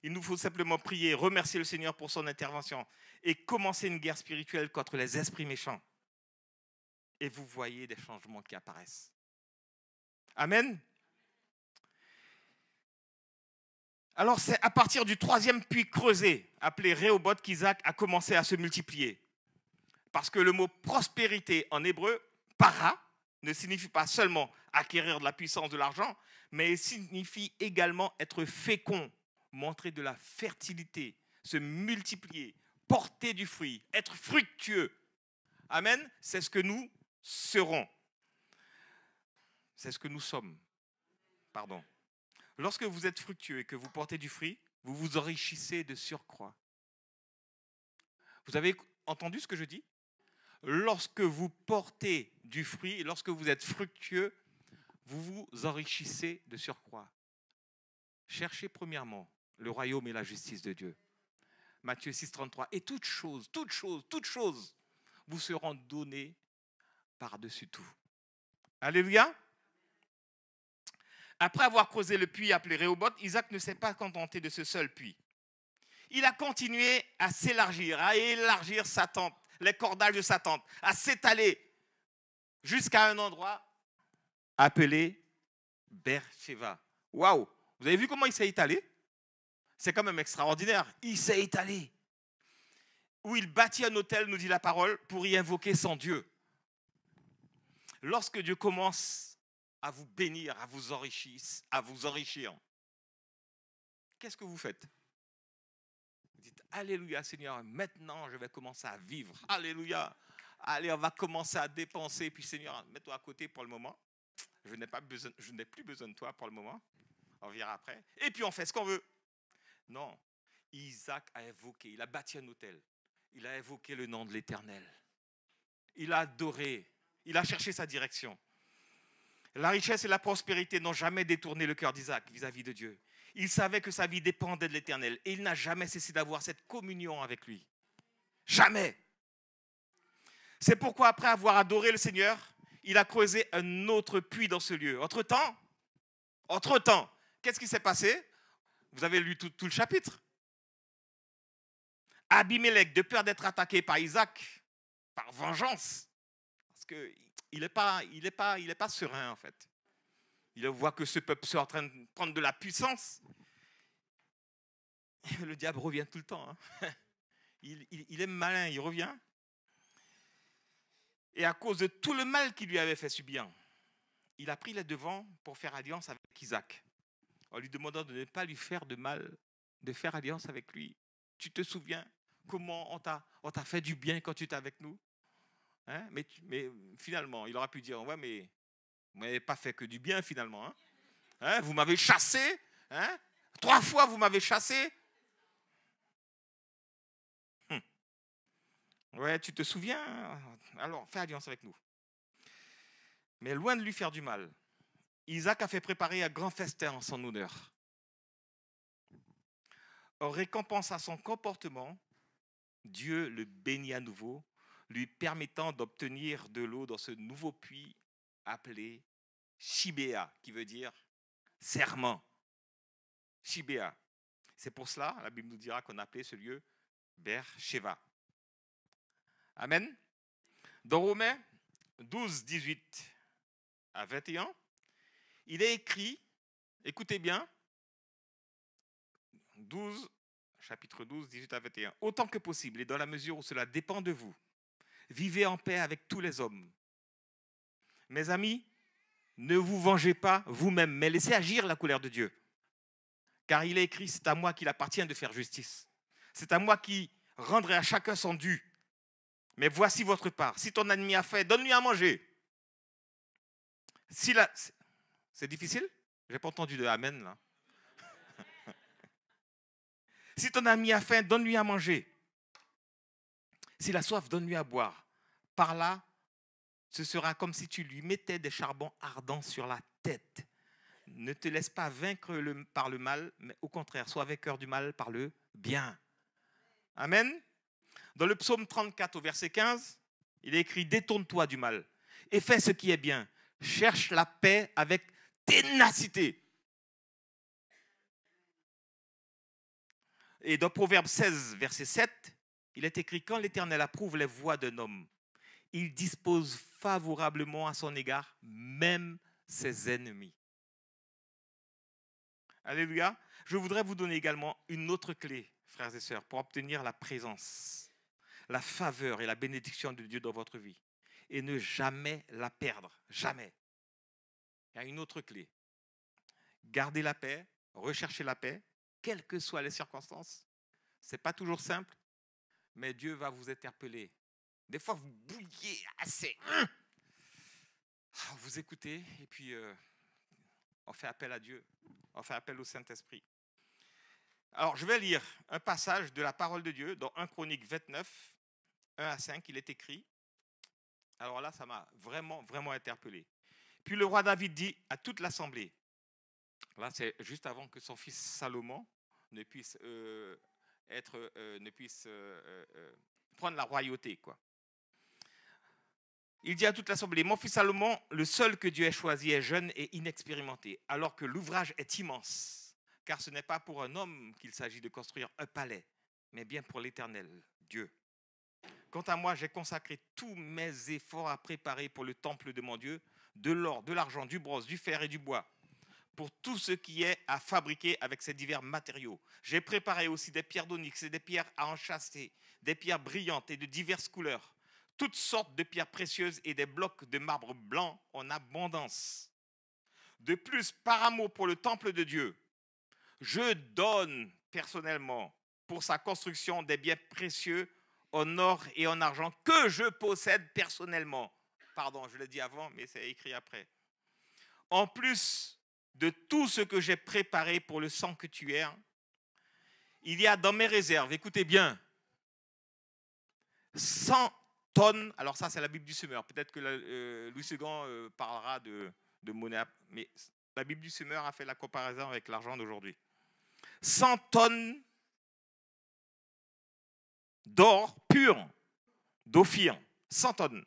Il nous faut simplement prier, remercier le Seigneur pour son intervention et commencer une guerre spirituelle contre les esprits méchants. Et vous voyez des changements qui apparaissent. Amen. Alors c'est à partir du 3e puits creusé, appelé Rehoboth, qu'Isaac a commencé à se multiplier. Parce que le mot prospérité en hébreu, para, ne signifie pas seulement acquérir de la puissance, de l'argent, mais il signifie également être fécond, montrer de la fertilité, se multiplier, porter du fruit, être fructueux. Amen. C'est ce que nous serons. C'est ce que nous sommes. Pardon. Lorsque vous êtes fructueux et que vous portez du fruit, vous vous enrichissez de surcroît. Vous avez entendu ce que je dis? Lorsque vous portez du fruit et lorsque vous êtes fructueux, vous vous enrichissez de surcroît. Cherchez premièrement le royaume et la justice de Dieu. Matthieu 6, 33. Et toutes choses vous seront données par-dessus tout. Alléluia. Après avoir creusé le puits appelé Rehoboth, Isaac ne s'est pas contenté de ce seul puits. Il a continué à s'élargir, à élargir sa tente, les cordages de sa tente, à s'étaler jusqu'à un endroit appelé Beersheba. Waouh! Vous avez vu comment il s'est étalé? C'est quand même extraordinaire. Il s'est étalé. Où il bâtit un autel, nous dit la parole, pour y invoquer son Dieu. Lorsque Dieu commence à vous bénir, à vous enrichir, qu'est-ce que vous faites? Vous dites, alléluia Seigneur, maintenant je vais commencer à vivre. Alléluia. Allez, on va commencer à dépenser. Puis Seigneur, mets-toi à côté pour le moment. Je n'ai plus besoin de toi pour le moment. On verra après. Et puis on fait ce qu'on veut. Non. Isaac a évoqué, il a bâti un autel. Il a évoqué le nom de l'Éternel. Il a adoré. Il a cherché sa direction. La richesse et la prospérité n'ont jamais détourné le cœur d'Isaac vis-à-vis de Dieu. Il savait que sa vie dépendait de l'Éternel. Et il n'a jamais cessé d'avoir cette communion avec lui. Jamais. C'est pourquoi après avoir adoré le Seigneur, il a creusé un autre puits dans ce lieu. Entre-temps, qu'est-ce qui s'est passé? Vous avez lu tout le chapitre. Abimelech, de peur d'être attaqué par Isaac, par vengeance, parce qu'il n'est pas serein en fait. Il voit que ce peuple est en train de prendre de la puissance. Le diable revient tout le temps. Hein. Il est malin, il revient. Et à cause de tout le mal qu'il lui avait fait subir, il a pris les devants pour faire alliance avec Isaac, en lui demandant de ne pas lui faire de mal, de faire alliance avec lui. Tu te souviens comment on t'a fait du bien quand tu étais avec nous, hein? Mais finalement, il aurait pu dire, ouais, mais vous ne m'avez pas fait que du bien finalement. Hein? Hein? Vous m'avez chassé, hein? 3 fois vous m'avez chassé. Ouais, tu te souviens? Alors, fais alliance avec nous. Mais loin de lui faire du mal, Isaac a fait préparer un grand festin en son honneur. En récompense à son comportement, Dieu le bénit à nouveau, lui permettant d'obtenir de l'eau dans ce nouveau puits appelé Shibéa, qui veut dire serment. Shibéa. C'est pour cela, la Bible nous dira qu'on appelait ce lieu Beer-Sheva. Amen. Dans Romains 12, 18 à 21, il est écrit, écoutez bien, chapitre 12, 18 à 21, autant que possible et dans la mesure où cela dépend de vous, vivez en paix avec tous les hommes. Mes amis, ne vous vengez pas vous-même, mais laissez agir la colère de Dieu. Car il est écrit, c'est à moi qu'il appartient de faire justice. C'est à moi qui rendrai à chacun son dû. Mais voici votre part. Si ton ennemi a faim, donne-lui à manger. C'est difficile? Je n'ai pas entendu de amen là. Si ton ami a faim, donne-lui à manger. S'il a soif, donne-lui à boire. Par là, ce sera comme si tu lui mettais des charbons ardents sur la tête. Ne te laisse pas vaincre par le mal, mais au contraire, sois vainqueur du mal par le bien. Amen. Dans le psaume 34 au verset 15, il est écrit « Détourne-toi du mal et fais ce qui est bien. Cherche la paix avec ténacité. » Et dans Proverbe 16, verset 7, il est écrit « Quand l'Éternel approuve les voies d'un homme, il dispose favorablement à son égard même ses ennemis. » Alléluia. Je voudrais vous donner également une autre clé, frères et sœurs, pour obtenir la présence, la faveur et la bénédiction de Dieu dans votre vie. Et ne jamais la perdre. Jamais. Il y a une autre clé. Gardez la paix, recherchez la paix, quelles que soient les circonstances. Ce n'est pas toujours simple, mais Dieu va vous interpeller. Des fois, vous bouillez assez. Vous écoutez et puis on fait appel à Dieu. On fait appel au Saint-Esprit. Alors, je vais lire un passage de la parole de Dieu dans 1 Chronique 29, 1 à 5. Il est écrit. Alors là, ça m'a vraiment, vraiment interpellé. Puis le roi David dit à toute l'assemblée, là c'est juste avant que son fils Salomon ne puisse, prendre la royauté, quoi. Il dit à toute l'assemblée, mon fils Salomon, le seul que Dieu ait choisi est jeune et inexpérimenté, alors que l'ouvrage est immense, car ce n'est pas pour un homme qu'il s'agit de construire un palais, mais bien pour l'Éternel, Dieu. Quant à moi, j'ai consacré tous mes efforts à préparer pour le temple de mon Dieu, de l'or, de l'argent, du bronze, du fer et du bois, pour tout ce qui est à fabriquer avec ces divers matériaux. J'ai préparé aussi des pierres d'onyx et des pierres à enchâsser, des pierres brillantes et de diverses couleurs, toutes sortes de pierres précieuses et des blocs de marbre blanc en abondance. De plus, par amour pour le temple de Dieu, je donne personnellement pour sa construction des biens précieux en or et en argent que je possède personnellement. Pardon, je l'ai dit avant, mais c'est écrit après. En plus de tout ce que j'ai préparé pour le sanctuaire, il y a dans mes réserves, écoutez bien, 100 tonnes. Alors ça, c'est la Bible du semeur. Peut-être que Louis II parlera de monnaie, mais la Bible du semeur a fait la comparaison avec l'argent d'aujourd'hui. 100 tonnes d'or pur, d'ophir, 100 tonnes.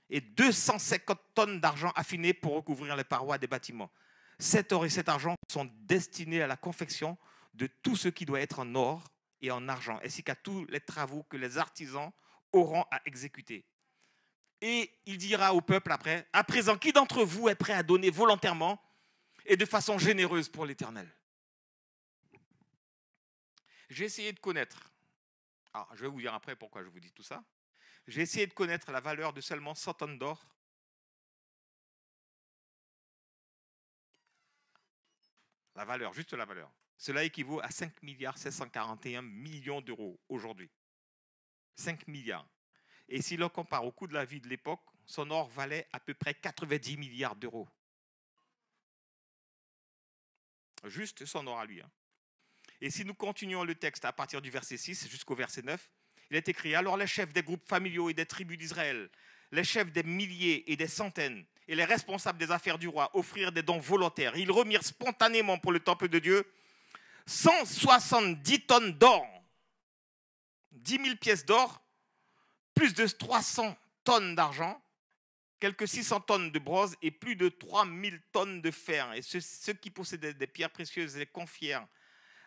Et 250 tonnes d'argent affiné pour recouvrir les parois des bâtiments. Cet or et cet argent sont destinés à la confection de tout ce qui doit être en or et en argent, ainsi qu'à tous les travaux que les artisans auront à exécuter. Et il dira au peuple après, à présent, qui d'entre vous est prêt à donner volontairement et de façon généreuse pour l'Éternel? J'ai essayé de connaître, alors je vais vous dire après pourquoi je vous dis tout ça. J'ai essayé de connaître la valeur de seulement 100 tonnes d'or. La valeur, juste la valeur. Cela équivaut à 5 milliards 741 millions d'euros aujourd'hui. 5 milliards. Et si l'on compare au coût de la vie de l'époque, son or valait à peu près 90 milliards d'euros. Juste son or à lui. Et si nous continuons le texte à partir du verset 6 jusqu'au verset 9, il est écrit: alors les chefs des groupes familiaux et des tribus d'Israël, les chefs des milliers et des centaines, et les responsables des affaires du roi offrirent des dons volontaires. Ils remirent spontanément pour le temple de Dieu 170 tonnes d'or, 10 000 pièces d'or, plus de 300 tonnes d'argent, quelques 600 tonnes de bronze et plus de 3000 tonnes de fer. Et ceux qui possédaient des pierres précieuses les confièrent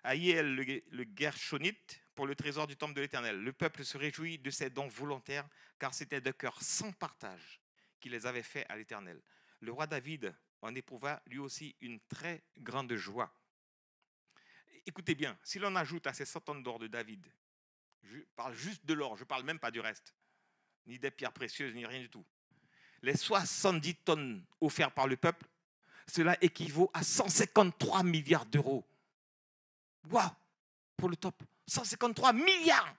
à Yéel le Gershonite pour le trésor du temple de l'Éternel. Le peuple se réjouit de ces dons volontaires, car c'était de cœur sans partage qu'il les avait faits à l'Éternel. Le roi David en éprouva lui aussi une très grande joie. Écoutez bien, si l'on ajoute à ces 100 tonnes d'or de David, je parle juste de l'or, je ne parle même pas du reste, ni des pierres précieuses, ni rien du tout, les 70 tonnes offertes par le peuple, cela équivaut à 153 milliards d'euros. Waouh! Pour le top, 153 milliards!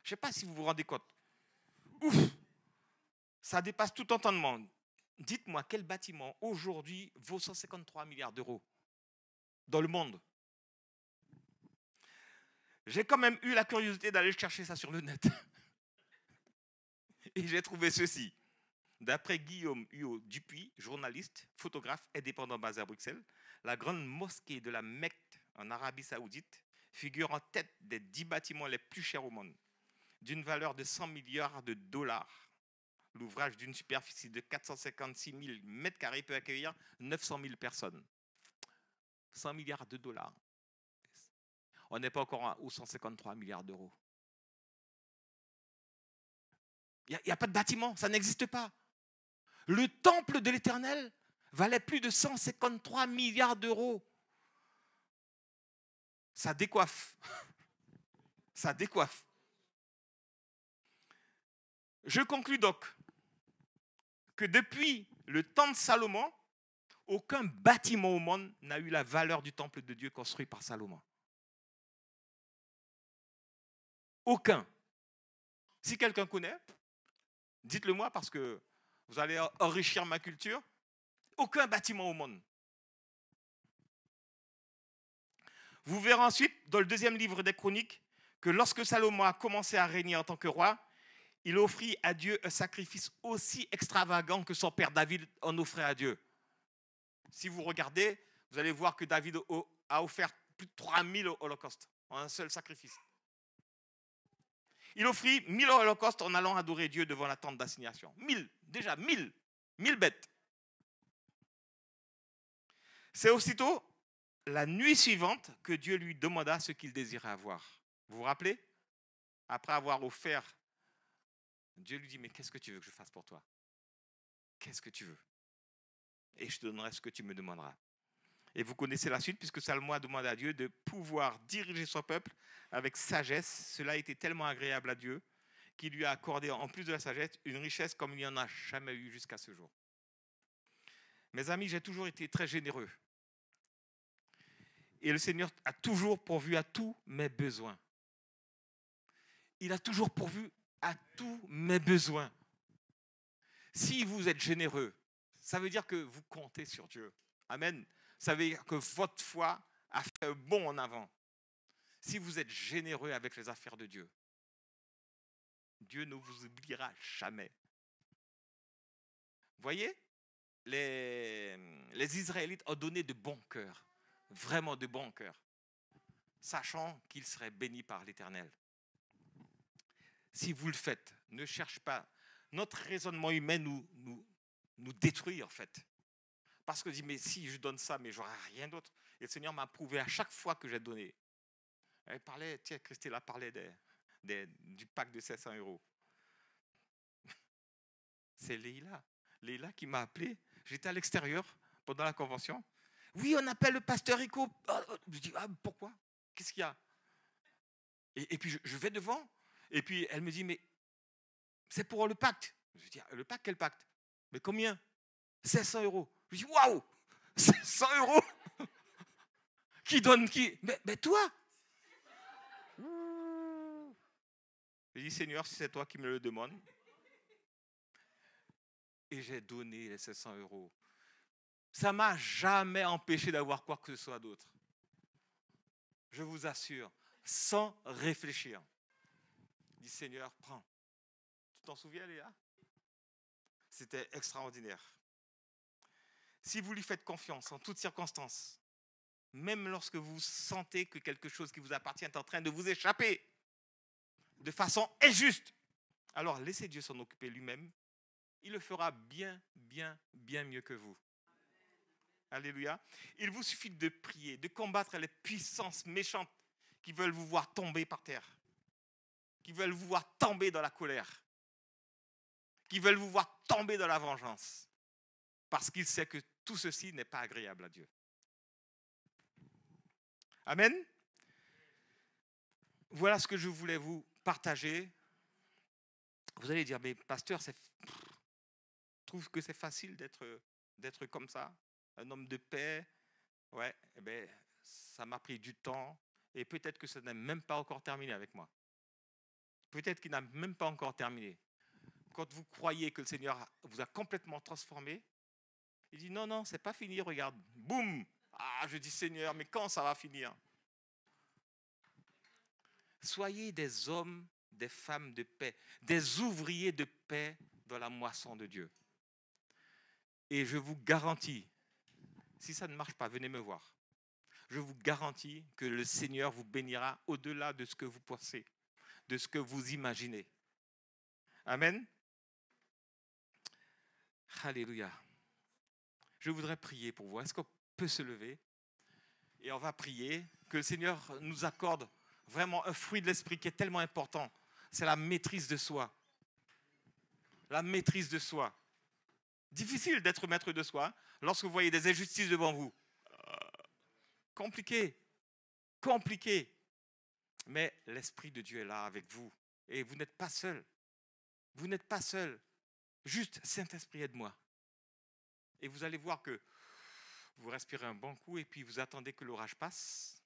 Je ne sais pas si vous vous rendez compte. Ouf! Ça dépasse tout entendement. Dites-moi, quel bâtiment aujourd'hui vaut 153 milliards d'euros dans le monde? J'ai quand même eu la curiosité d'aller chercher ça sur le net. Et j'ai trouvé ceci. D'après Guillaume Huot Dupuis, journaliste, photographe indépendant basé à Bruxelles, la grande mosquée de la Mecque en Arabie Saoudite figure en tête des 10 bâtiments les plus chers au monde, d'une valeur de 100 milliards de dollars. L'ouvrage d'une superficie de 456 000 mètres carrés peut accueillir 900 000 personnes. 100 milliards de dollars. On n'est pas encore aux 153 milliards d'euros. Il n'y a pas de bâtiment, ça n'existe pas. Le temple de l'Éternel valait plus de 153 milliards d'euros. Ça décoiffe. Ça décoiffe. Je conclus donc que depuis le temps de Salomon, aucun bâtiment au monde n'a eu la valeur du temple de Dieu construit par Salomon. Aucun. Si quelqu'un connaît, dites-le moi parce que vous allez enrichir ma culture. Aucun bâtiment au monde. Vous verrez ensuite, dans le deuxième livre des Chroniques, que lorsque Salomon a commencé à régner en tant que roi, il offrit à Dieu un sacrifice aussi extravagant que son père David en offrait à Dieu. Si vous regardez, vous allez voir que David a offert plus de 3000 holocaustes en un seul sacrifice. Il offrit 1000 holocaustes en allant adorer Dieu devant la tente d'assignation. 1000, déjà 1000 bêtes. C'est aussitôt la nuit suivante que Dieu lui demanda ce qu'il désirait avoir. Vous vous rappelez? Après avoir offert, Dieu lui dit: mais qu'est-ce que tu veux que je fasse pour toi? Qu'est-ce que tu veux? Et je te donnerai ce que tu me demanderas. Et vous connaissez la suite, puisque Salomon a demandé à Dieu de pouvoir diriger son peuple avec sagesse. Cela a été tellement agréable à Dieu qu'il lui a accordé, en plus de la sagesse, une richesse comme il n'y en a jamais eu jusqu'à ce jour. Mes amis, j'ai toujours été très généreux. Et le Seigneur a toujours pourvu à tous mes besoins. il a toujours pourvu à tous mes besoins. Si vous êtes généreux, ça veut dire que vous comptez sur Dieu. Amen. Ça veut dire que votre foi a fait un bond en avant. Si vous êtes généreux avec les affaires de Dieu, Dieu ne vous oubliera jamais. Vous voyez, les Israélites ont donné de bon cœur, vraiment de bon cœur, sachant qu'ils seraient bénis par l'Éternel. Si vous le faites, ne cherchez pas. Notre raisonnement humain nous détruit en fait. Parce que je dis, mais si je donne ça, mais j'aurai rien d'autre. Et le Seigneur m'a prouvé à chaque fois que j'ai donné. Elle parlait, tiens, Christelle a parlé du pack de 700 €. C'est Leïla qui m'a appelé. J'étais à l'extérieur pendant la convention. Oui, on appelle le pasteur Rico. Je dis, pourquoi? Qu'est-ce qu'il y a? Et puis je vais devant. Et puis elle me dit, mais c'est pour le pacte. Je dis, le pacte, quel pacte? Mais combien? 700 €. Je dis, waouh, 700 €. Qui donne qui? Mais toi. Je dis, Seigneur, si c'est toi qui me le demandes. Et j'ai donné les 700 €. Ça ne m'a jamais empêché d'avoir quoi que ce soit d'autre. Je vous assure, sans réfléchir. Je dis, Seigneur, prends. Tu t'en souviens, Léa? C'était extraordinaire. Si vous lui faites confiance en toutes circonstances, même lorsque vous sentez que quelque chose qui vous appartient est en train de vous échapper de façon injuste, alors laissez Dieu s'en occuper lui-même. Il le fera bien, bien, bien mieux que vous. Alléluia. Il vous suffit de prier, de combattre les puissances méchantes qui veulent vous voir tomber par terre, qui veulent vous voir tomber dans la colère, qui veulent vous voir tomber dans la vengeance, parce qu'il sait que tout ceci n'est pas agréable à Dieu. Amen. Voilà ce que je voulais vous partager. Vous allez dire, mais pasteur, je trouve que c'est facile d'être comme ça, un homme de paix. Ouais, eh bien, ça m'a pris du temps et peut-être que ça n'a même pas encore terminé avec moi. Peut-être qu'il n'a même pas encore terminé. Quand vous croyez que le Seigneur vous a complètement transformé, il dit non, c'est pas fini, regarde, boum. Je dis Seigneur, mais quand ça va finir? Soyez des hommes, des femmes de paix, des ouvriers de paix dans la moisson de Dieu. Et je vous garantis, si ça ne marche pas, venez me voir. Je vous garantis que le Seigneur vous bénira au-delà de ce que vous pensez, de ce que vous imaginez. Amen. Alléluia. Je voudrais prier pour vous. Est-ce qu'on peut se lever? Et on va prier que le Seigneur nous accorde vraiment un fruit de l'esprit qui est tellement important. C'est la maîtrise de soi. La maîtrise de soi. Difficile d'être maître de soi lorsque vous voyez des injustices devant vous. Compliqué. Mais l'Esprit de Dieu est là avec vous. Et vous n'êtes pas seul. Vous n'êtes pas seul. Juste, Saint-Esprit, aide-moi. Et vous allez voir que vous respirez un bon coup et puis vous attendez que l'orage passe.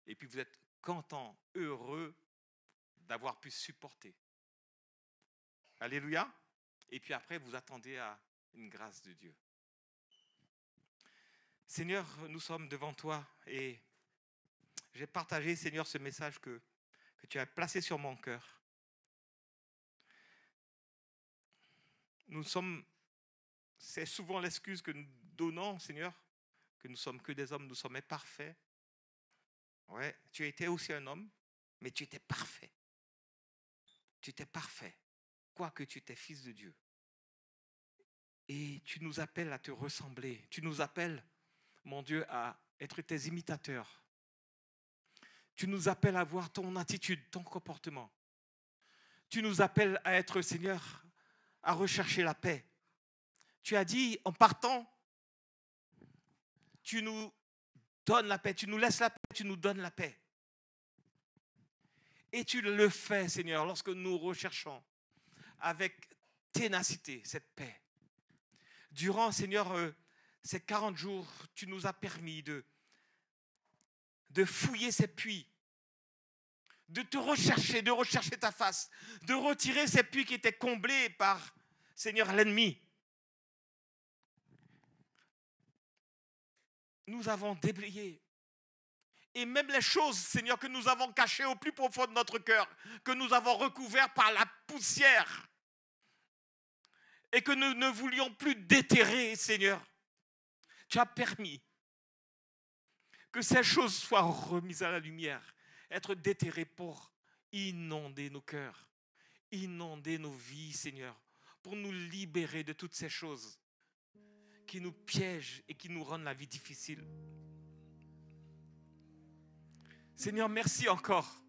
Et puis vous êtes content, heureux d'avoir pu supporter. Alléluia. Et puis après, vous attendez à une grâce de Dieu. Seigneur, nous sommes devant toi et j'ai partagé, Seigneur, ce message que tu as placé sur mon cœur. C'est souvent l'excuse que nous donnons, Seigneur, que nous ne sommes que des hommes, nous sommes imparfaits. Ouais, tu étais aussi un homme, mais tu étais parfait. Tu étais parfait, quoique tu étais fils de Dieu. Et tu nous appelles à te ressembler. Tu nous appelles, mon Dieu, à être tes imitateurs. Tu nous appelles à voir ton attitude, ton comportement. Tu nous appelles à être, Seigneur, à rechercher la paix. Tu as dit, en partant, tu nous donnes la paix, tu nous laisses la paix, tu nous donnes la paix. Et tu le fais, Seigneur, lorsque nous recherchons avec ténacité cette paix. Durant, Seigneur, ces 40 jours, tu nous as permis de fouiller ces puits, de te rechercher, de rechercher ta face, de retirer ces puits qui étaient comblés par, Seigneur, l'ennemi. Nous avons déblayé. Et même les choses, Seigneur, que nous avons cachées au plus profond de notre cœur, que nous avons recouvertes par la poussière et que nous ne voulions plus déterrer, Seigneur, tu as permis que ces choses soient remises à la lumière, être déterrées pour inonder nos cœurs, inonder nos vies, Seigneur, pour nous libérer de toutes ces choses qui nous piègent et qui nous rendent la vie difficile. Seigneur, merci encore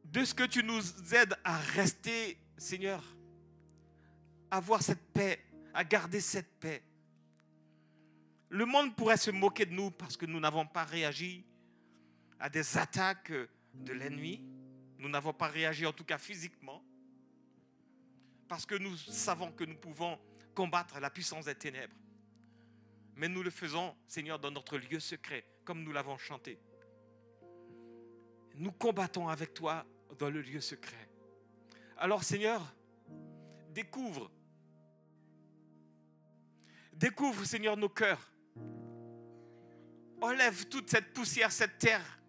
de ce que tu nous aides à rester, Seigneur, à avoir cette paix, à garder cette paix. Le monde pourrait se moquer de nous parce que nous n'avons pas réagi à des attaques de l'ennemi. Nous n'avons pas réagi, en tout cas physiquement, parce que nous savons que nous pouvons combattre la puissance des ténèbres. Mais nous le faisons, Seigneur, dans notre lieu secret, comme nous l'avons chanté. Nous combattons avec toi dans le lieu secret. Alors, Seigneur, découvre, Seigneur, nos cœurs. Enlève toute cette poussière, cette terre.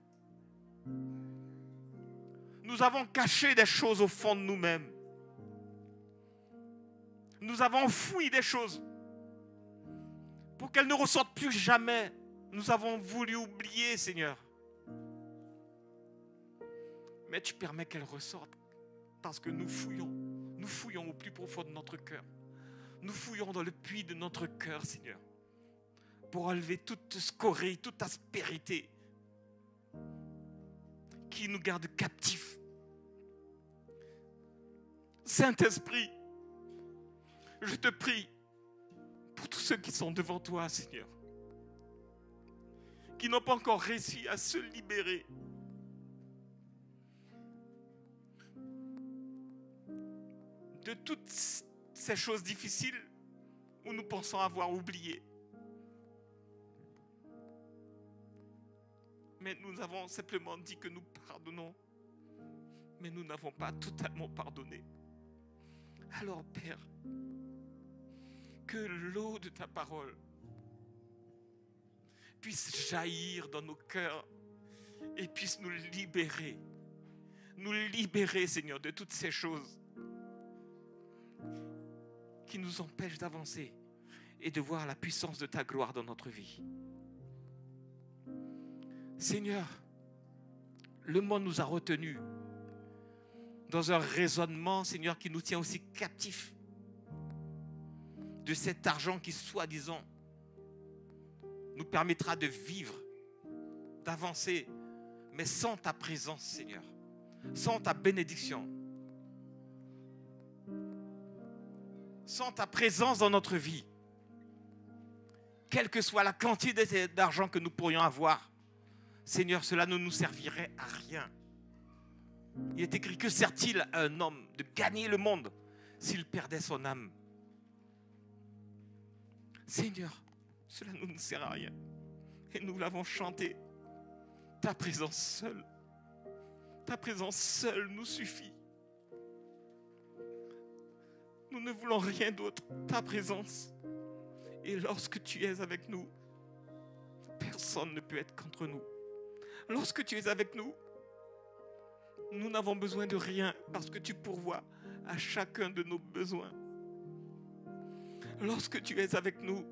Nous avons caché des choses au fond de nous-mêmes. Nous avons enfoui des choses pour qu'elles ne ressortent plus jamais. Nous avons voulu oublier, Seigneur. Mais tu permets qu'elles ressortent parce que nous fouillons au plus profond de notre cœur. Nous fouillons dans le puits de notre cœur, Seigneur, pour enlever toute scorie, toute aspérité qui nous garde captifs. Saint-Esprit, je te prie pour tous ceux qui sont devant toi, Seigneur, qui n'ont pas encore réussi à se libérer de toutes ces choses difficiles où nous pensons avoir oublié. Mais nous avons simplement dit que nous pardonnons, mais nous n'avons pas totalement pardonné. Alors, Père, que l'eau de ta parole puisse jaillir dans nos cœurs et puisse nous libérer, Seigneur, de toutes ces choses qui nous empêchent d'avancer et de voir la puissance de ta gloire dans notre vie. Seigneur, le monde nous a retenus dans un raisonnement, Seigneur, qui nous tient aussi captifs de cet argent qui, soi-disant, nous permettra de vivre, d'avancer, mais sans ta présence, Seigneur, sans ta bénédiction, sans ta présence dans notre vie, quelle que soit la quantité d'argent que nous pourrions avoir, Seigneur, cela ne nous servirait à rien. Il est écrit, que sert-il à un homme de gagner le monde s'il perdait son âme? Seigneur, cela ne nous sert à rien. Et nous l'avons chanté. Ta présence seule nous suffit. Nous ne voulons rien d'autre, ta présence. Et lorsque tu es avec nous, personne ne peut être contre nous. Lorsque tu es avec nous, nous n'avons besoin de rien parce que tu pourvois à chacun de nos besoins. Lorsque tu es avec nous,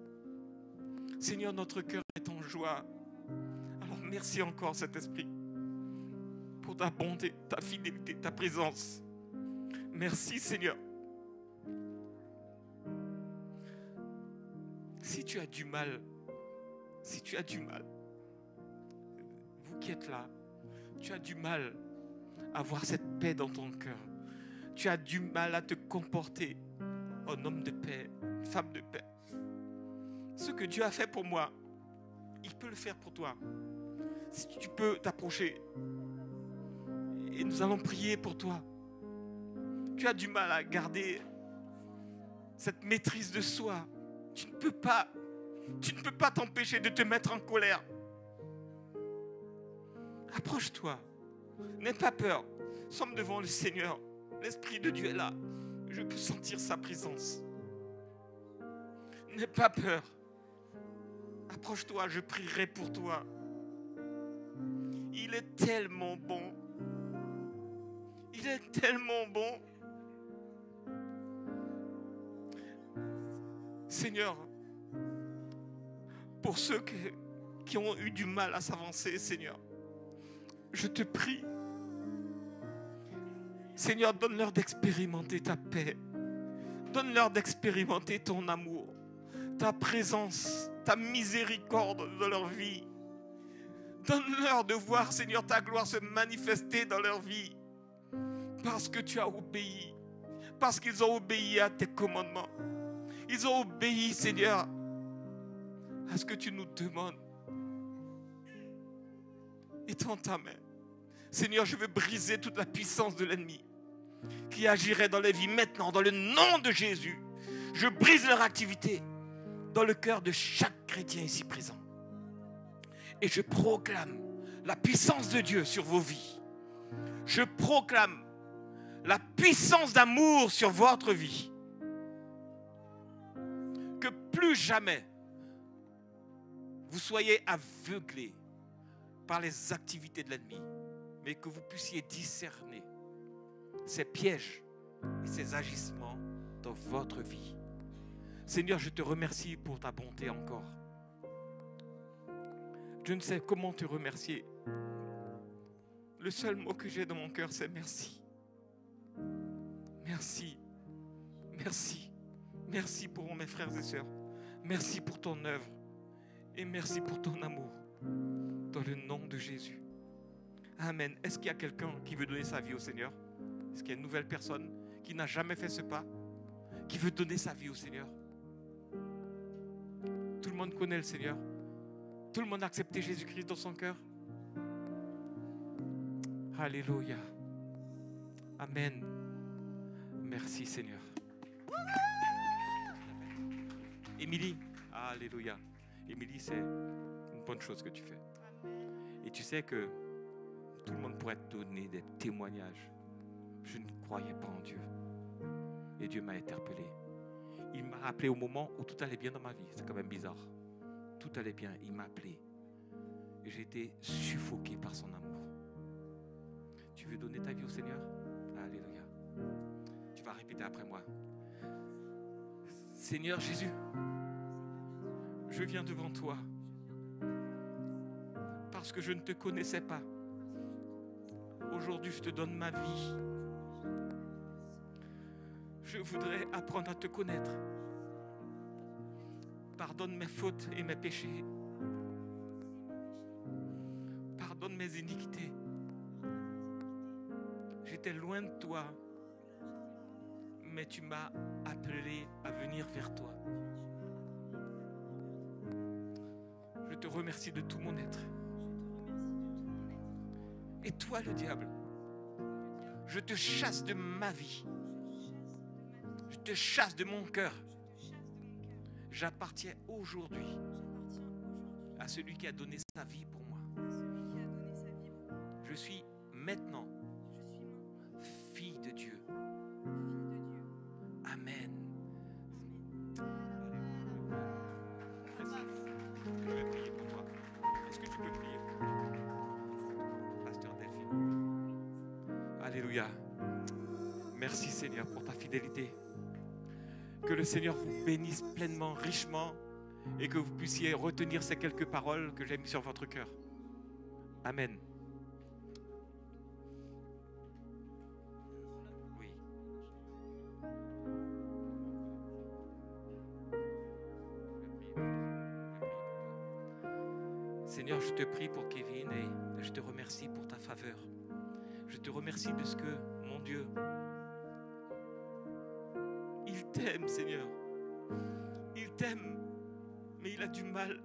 Seigneur, notre cœur est en joie. Alors merci encore, Saint-Esprit, pour ta bonté, ta fidélité, ta présence. Merci, Seigneur. Si tu as du mal, vous qui êtes là, tu as du mal à avoir cette paix dans ton cœur. Tu as du mal à te comporter en homme de paix, femme de paix. Ce que Dieu a fait pour moi, il peut le faire pour toi. Si tu peux t'approcher et nous allons prier pour toi. Tu as du mal à garder cette maîtrise de soi. Tu ne peux pas t'empêcher de te mettre en colère. Approche-toi. N'aie pas peur. Nous sommes devant le Seigneur. L'Esprit de Dieu est là. Je peux sentir sa présence. N'aie pas peur. Approche-toi, je prierai pour toi. Il est tellement bon. Il est tellement bon. Seigneur, pour ceux qui ont eu du mal à s'avancer, Seigneur, je te prie. Seigneur, donne-leur d'expérimenter ta paix. Donne-leur d'expérimenter ton amour, ta présence, ta miséricorde dans leur vie. Donne-leur de voir, Seigneur, ta gloire se manifester dans leur vie. Parce que tu as obéi. Parce qu'ils ont obéi à tes commandements. Ils ont obéi, Seigneur, à ce que tu nous demandes. Étends ta main. Seigneur, je veux briser toute la puissance de l'ennemi qui agirait dans les vies maintenant, dans le nom de Jésus. Je brise leur activité dans le cœur de chaque chrétien ici présent. Et je proclame la puissance de Dieu sur vos vies. Je proclame la puissance d'amour sur votre vie. Que plus jamais vous soyez aveuglés par les activités de l'ennemi, mais que vous puissiez discerner ses pièges et ses agissements dans votre vie. Seigneur, je te remercie pour ta bonté encore. Je ne sais comment te remercier. Le seul mot que j'ai dans mon cœur, c'est merci. Merci. Merci. Merci pour mes frères et sœurs. Merci pour ton œuvre. Et merci pour ton amour. Dans le nom de Jésus. Amen. Est-ce qu'il y a quelqu'un qui veut donner sa vie au Seigneur? Est-ce qu'il y a une nouvelle personne qui n'a jamais fait ce pas, qui veut donner sa vie au Seigneur? Tout le monde connaît le Seigneur. Tout le monde a accepté Jésus-Christ dans son cœur. Alléluia. Amen. Merci Seigneur. Émilie. Alléluia. Émilie, c'est une bonne chose que tu fais. Et tu sais que tout le monde pourrait te donner des témoignages. Je ne croyais pas en Dieu. Et Dieu m'a interpellé. Il m'a rappelé au moment où tout allait bien dans ma vie. C'est quand même bizarre. Tout allait bien. Il m'a appelé. Et j'ai été suffoqué par son amour. Tu veux donner ta vie au Seigneur? Alléluia. Tu vas répéter après moi. Seigneur Jésus, je viens devant toi parce que je ne te connaissais pas. Aujourd'hui, je te donne ma vie. Je voudrais apprendre à te connaître. Pardonne mes fautes et mes péchés. Pardonne mes iniquités. J'étais loin de toi, mais tu m'as appelé à venir vers toi. Je te remercie de tout mon être. Et toi, le diable, je te chasse de ma vie. Je te chasse de mon cœur. J'appartiens aujourd'hui à celui qui a donné sa vie pour moi. Je suis maintenant fille de Dieu. Amen. Je vais prier pour toi. Est-ce que tu peux prier? Pasteur Delphine. Alléluia. Merci Seigneur pour ta fidélité. Que le Seigneur vous bénisse pleinement, richement, et que vous puissiez retenir ces quelques paroles que j'ai mises sur votre cœur. Amen. Oui. Seigneur, je te prie pour Kevin et je te remercie pour ta faveur. Je te remercie de ce que, mon Dieu, il t'aime, Seigneur. Il t'aime, mais il a du mal,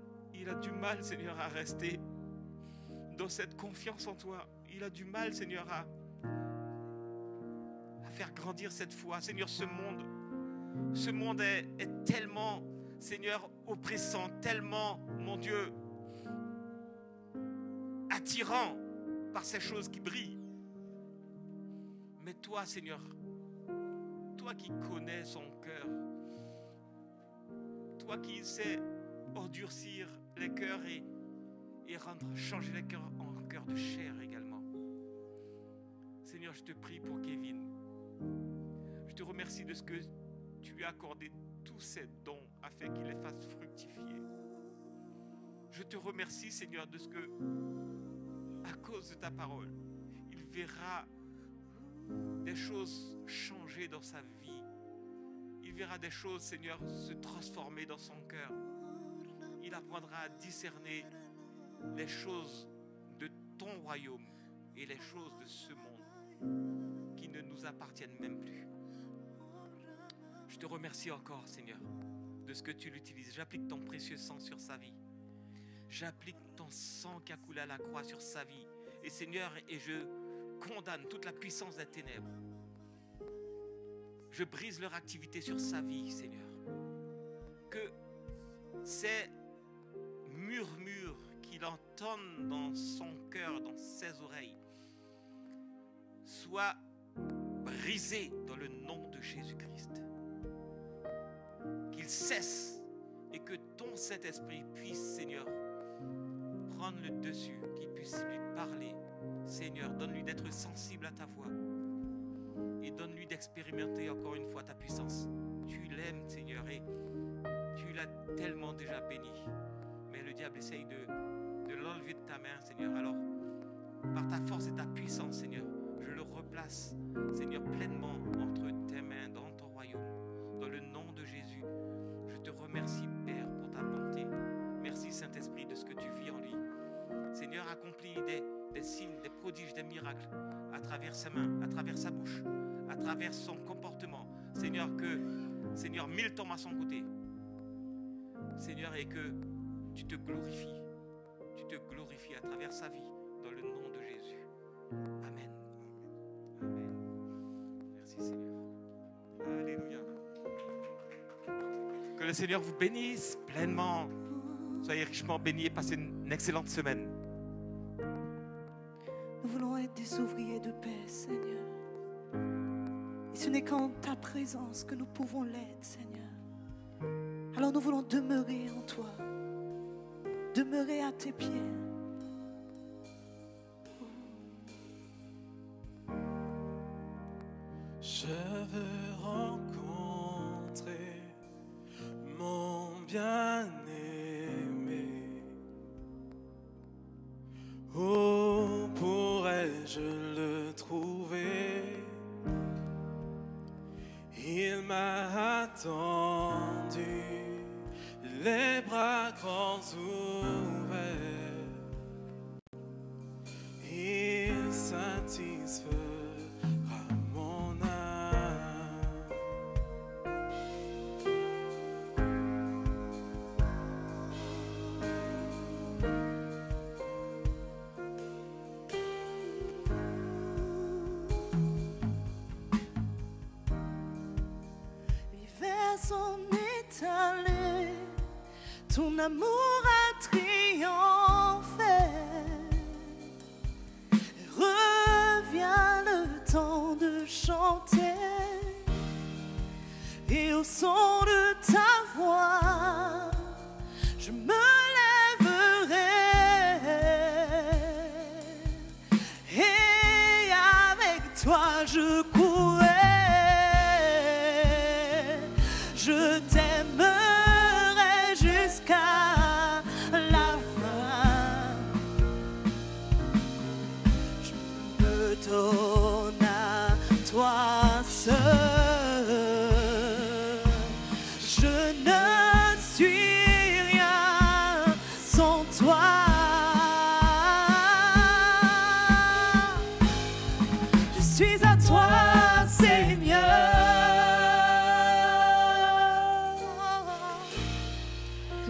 Seigneur, à rester dans cette confiance en toi. Il a du mal, Seigneur, à faire grandir cette foi. Seigneur, ce monde est tellement, Seigneur, oppressant, tellement, mon Dieu, attirant. par ces choses qui brillent. Mais toi, Seigneur, toi qui connais son cœur, toi qui sais endurcir les cœurs et changer les cœurs en cœurs de chair également. Seigneur, je te prie pour Kevin. Je te remercie de ce que tu lui as accordé tous ces dons afin qu'il les fasse fructifier. Je te remercie, Seigneur, de ce que, à cause de ta parole, il verra des choses changer dans sa vie. Il verra des choses, Seigneur, se transformer dans son cœur. Il apprendra à discerner les choses de ton royaume et les choses de ce monde qui ne nous appartiennent même plus. Je te remercie encore, Seigneur, de ce que tu l'utilises. J'applique ton précieux sang sur sa vie. J'applique ton sang qui a coulé à la croix sur sa vie. Et Seigneur, et je condamne toute la puissance des ténèbres. Je brise leur activité sur sa vie, Seigneur. Que ces murmures qu'il entend dans son cœur, dans ses oreilles, soient brisés dans le nom de Jésus-Christ. Qu'il cesse et que ton Saint-Esprit puisse, Seigneur, prendre le dessus, qu'il puisse lui parler. Seigneur, donne-lui d'être sensible à ta voix et donne-lui d'expérimenter encore une fois ta puissance. Tu l'aimes, Seigneur, et tu l'as tellement déjà béni. Mais le diable essaye de l'enlever de ta main, Seigneur. Alors, par ta force et ta puissance, Seigneur, je le replace, Seigneur, pleinement entre tes mains, dans ton royaume, dans le nom de Jésus. Je te remercie, Père, pour ta bonté. Merci, Saint-Esprit, de ce que tu vis en lui. Seigneur, accomplis des signes, des prodiges, des miracles à travers sa main, à travers sa bouche, à travers son comportement. Seigneur, Seigneur, 1000 tombent à son côté. Seigneur, et que tu te glorifies. Tu te glorifies à travers sa vie, dans le nom de Jésus. Amen. Amen. Merci, Seigneur. Alléluia. Que le Seigneur vous bénisse pleinement. Soyez richement bénis et passez une excellente semaine. Nous voulons être des ouvriers de paix, Seigneur. Et ce n'est qu'en ta présence que nous pouvons l'être, Seigneur. Alors nous voulons demeurer en toi, demeurer à tes pieds. Je veux rencontrer mon bien-aimé. Où pourrais-je le trouver? Il m'a attendu, les bras grands ouverts. Il satisfera mon âme. L'hiver s'en est allé, ton amour a triomphé. Revient le temps de chanter, et au son de ta voix, je me lèverai, et avec toi je courrai. Je t'aimerai jusqu'à la fin. Je me donne à toi seul. Je ne suis rien sans toi. Je suis à toi, Seigneur.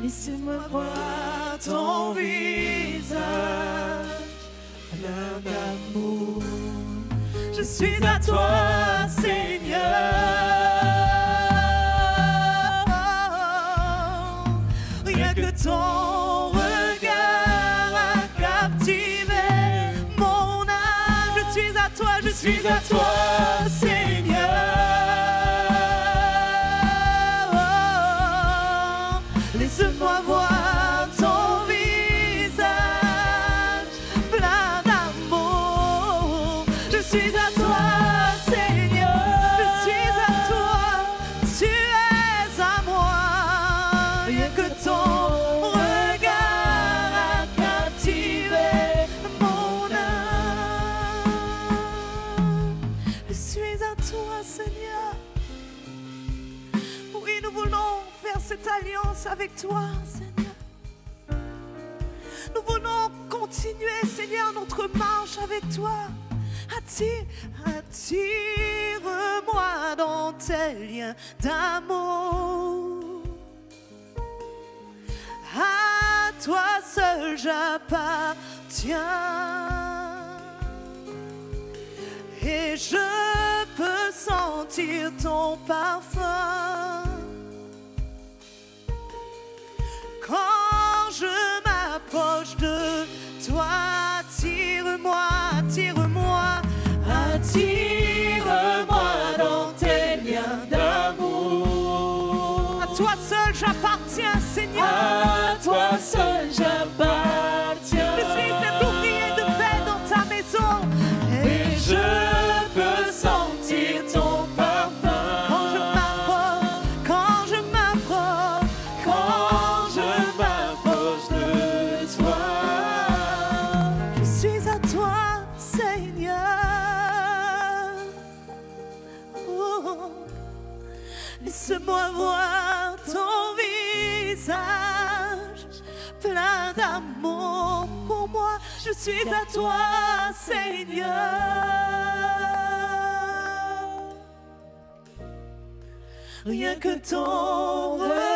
Laisse-moi voir ton visage, plein d'amour. Je suis à toi, Seigneur. Rien que ton regard a captivé mon suis à toi, Seigneur. Laisse-moi voir ton visage plein d'amour. Je suis à toi, Seigneur. Je suis à toi, tu es à moi. Rien que ton regard a captivé mon âme. Je suis à toi, Seigneur. Oui, nous voulons faire cette alliance avec toi, Seigneur. Nous voulons continuer, Seigneur, notre marche avec toi. Attire-moi dans tes liens d'amour. À toi seul j'appartiens. Et je peux sentir ton parfum. Quand je m'approche de toi, attire-moi, attire-moi, attire-moi dans tes liens d'amour. À toi seul j'appartiens, Seigneur. À toi seul j'appartiens. Je suis cet ouvrier de paix dans ta maison. Et je peux sentir ton parfum. Quand je m'approche, quand je m'approche, quand je m'approche de toi. Je suis à toi, Seigneur. Oh, laisse-moi voir ton visage plein d'amour pour moi. Je suis à toi, Seigneur. Rien que ton regard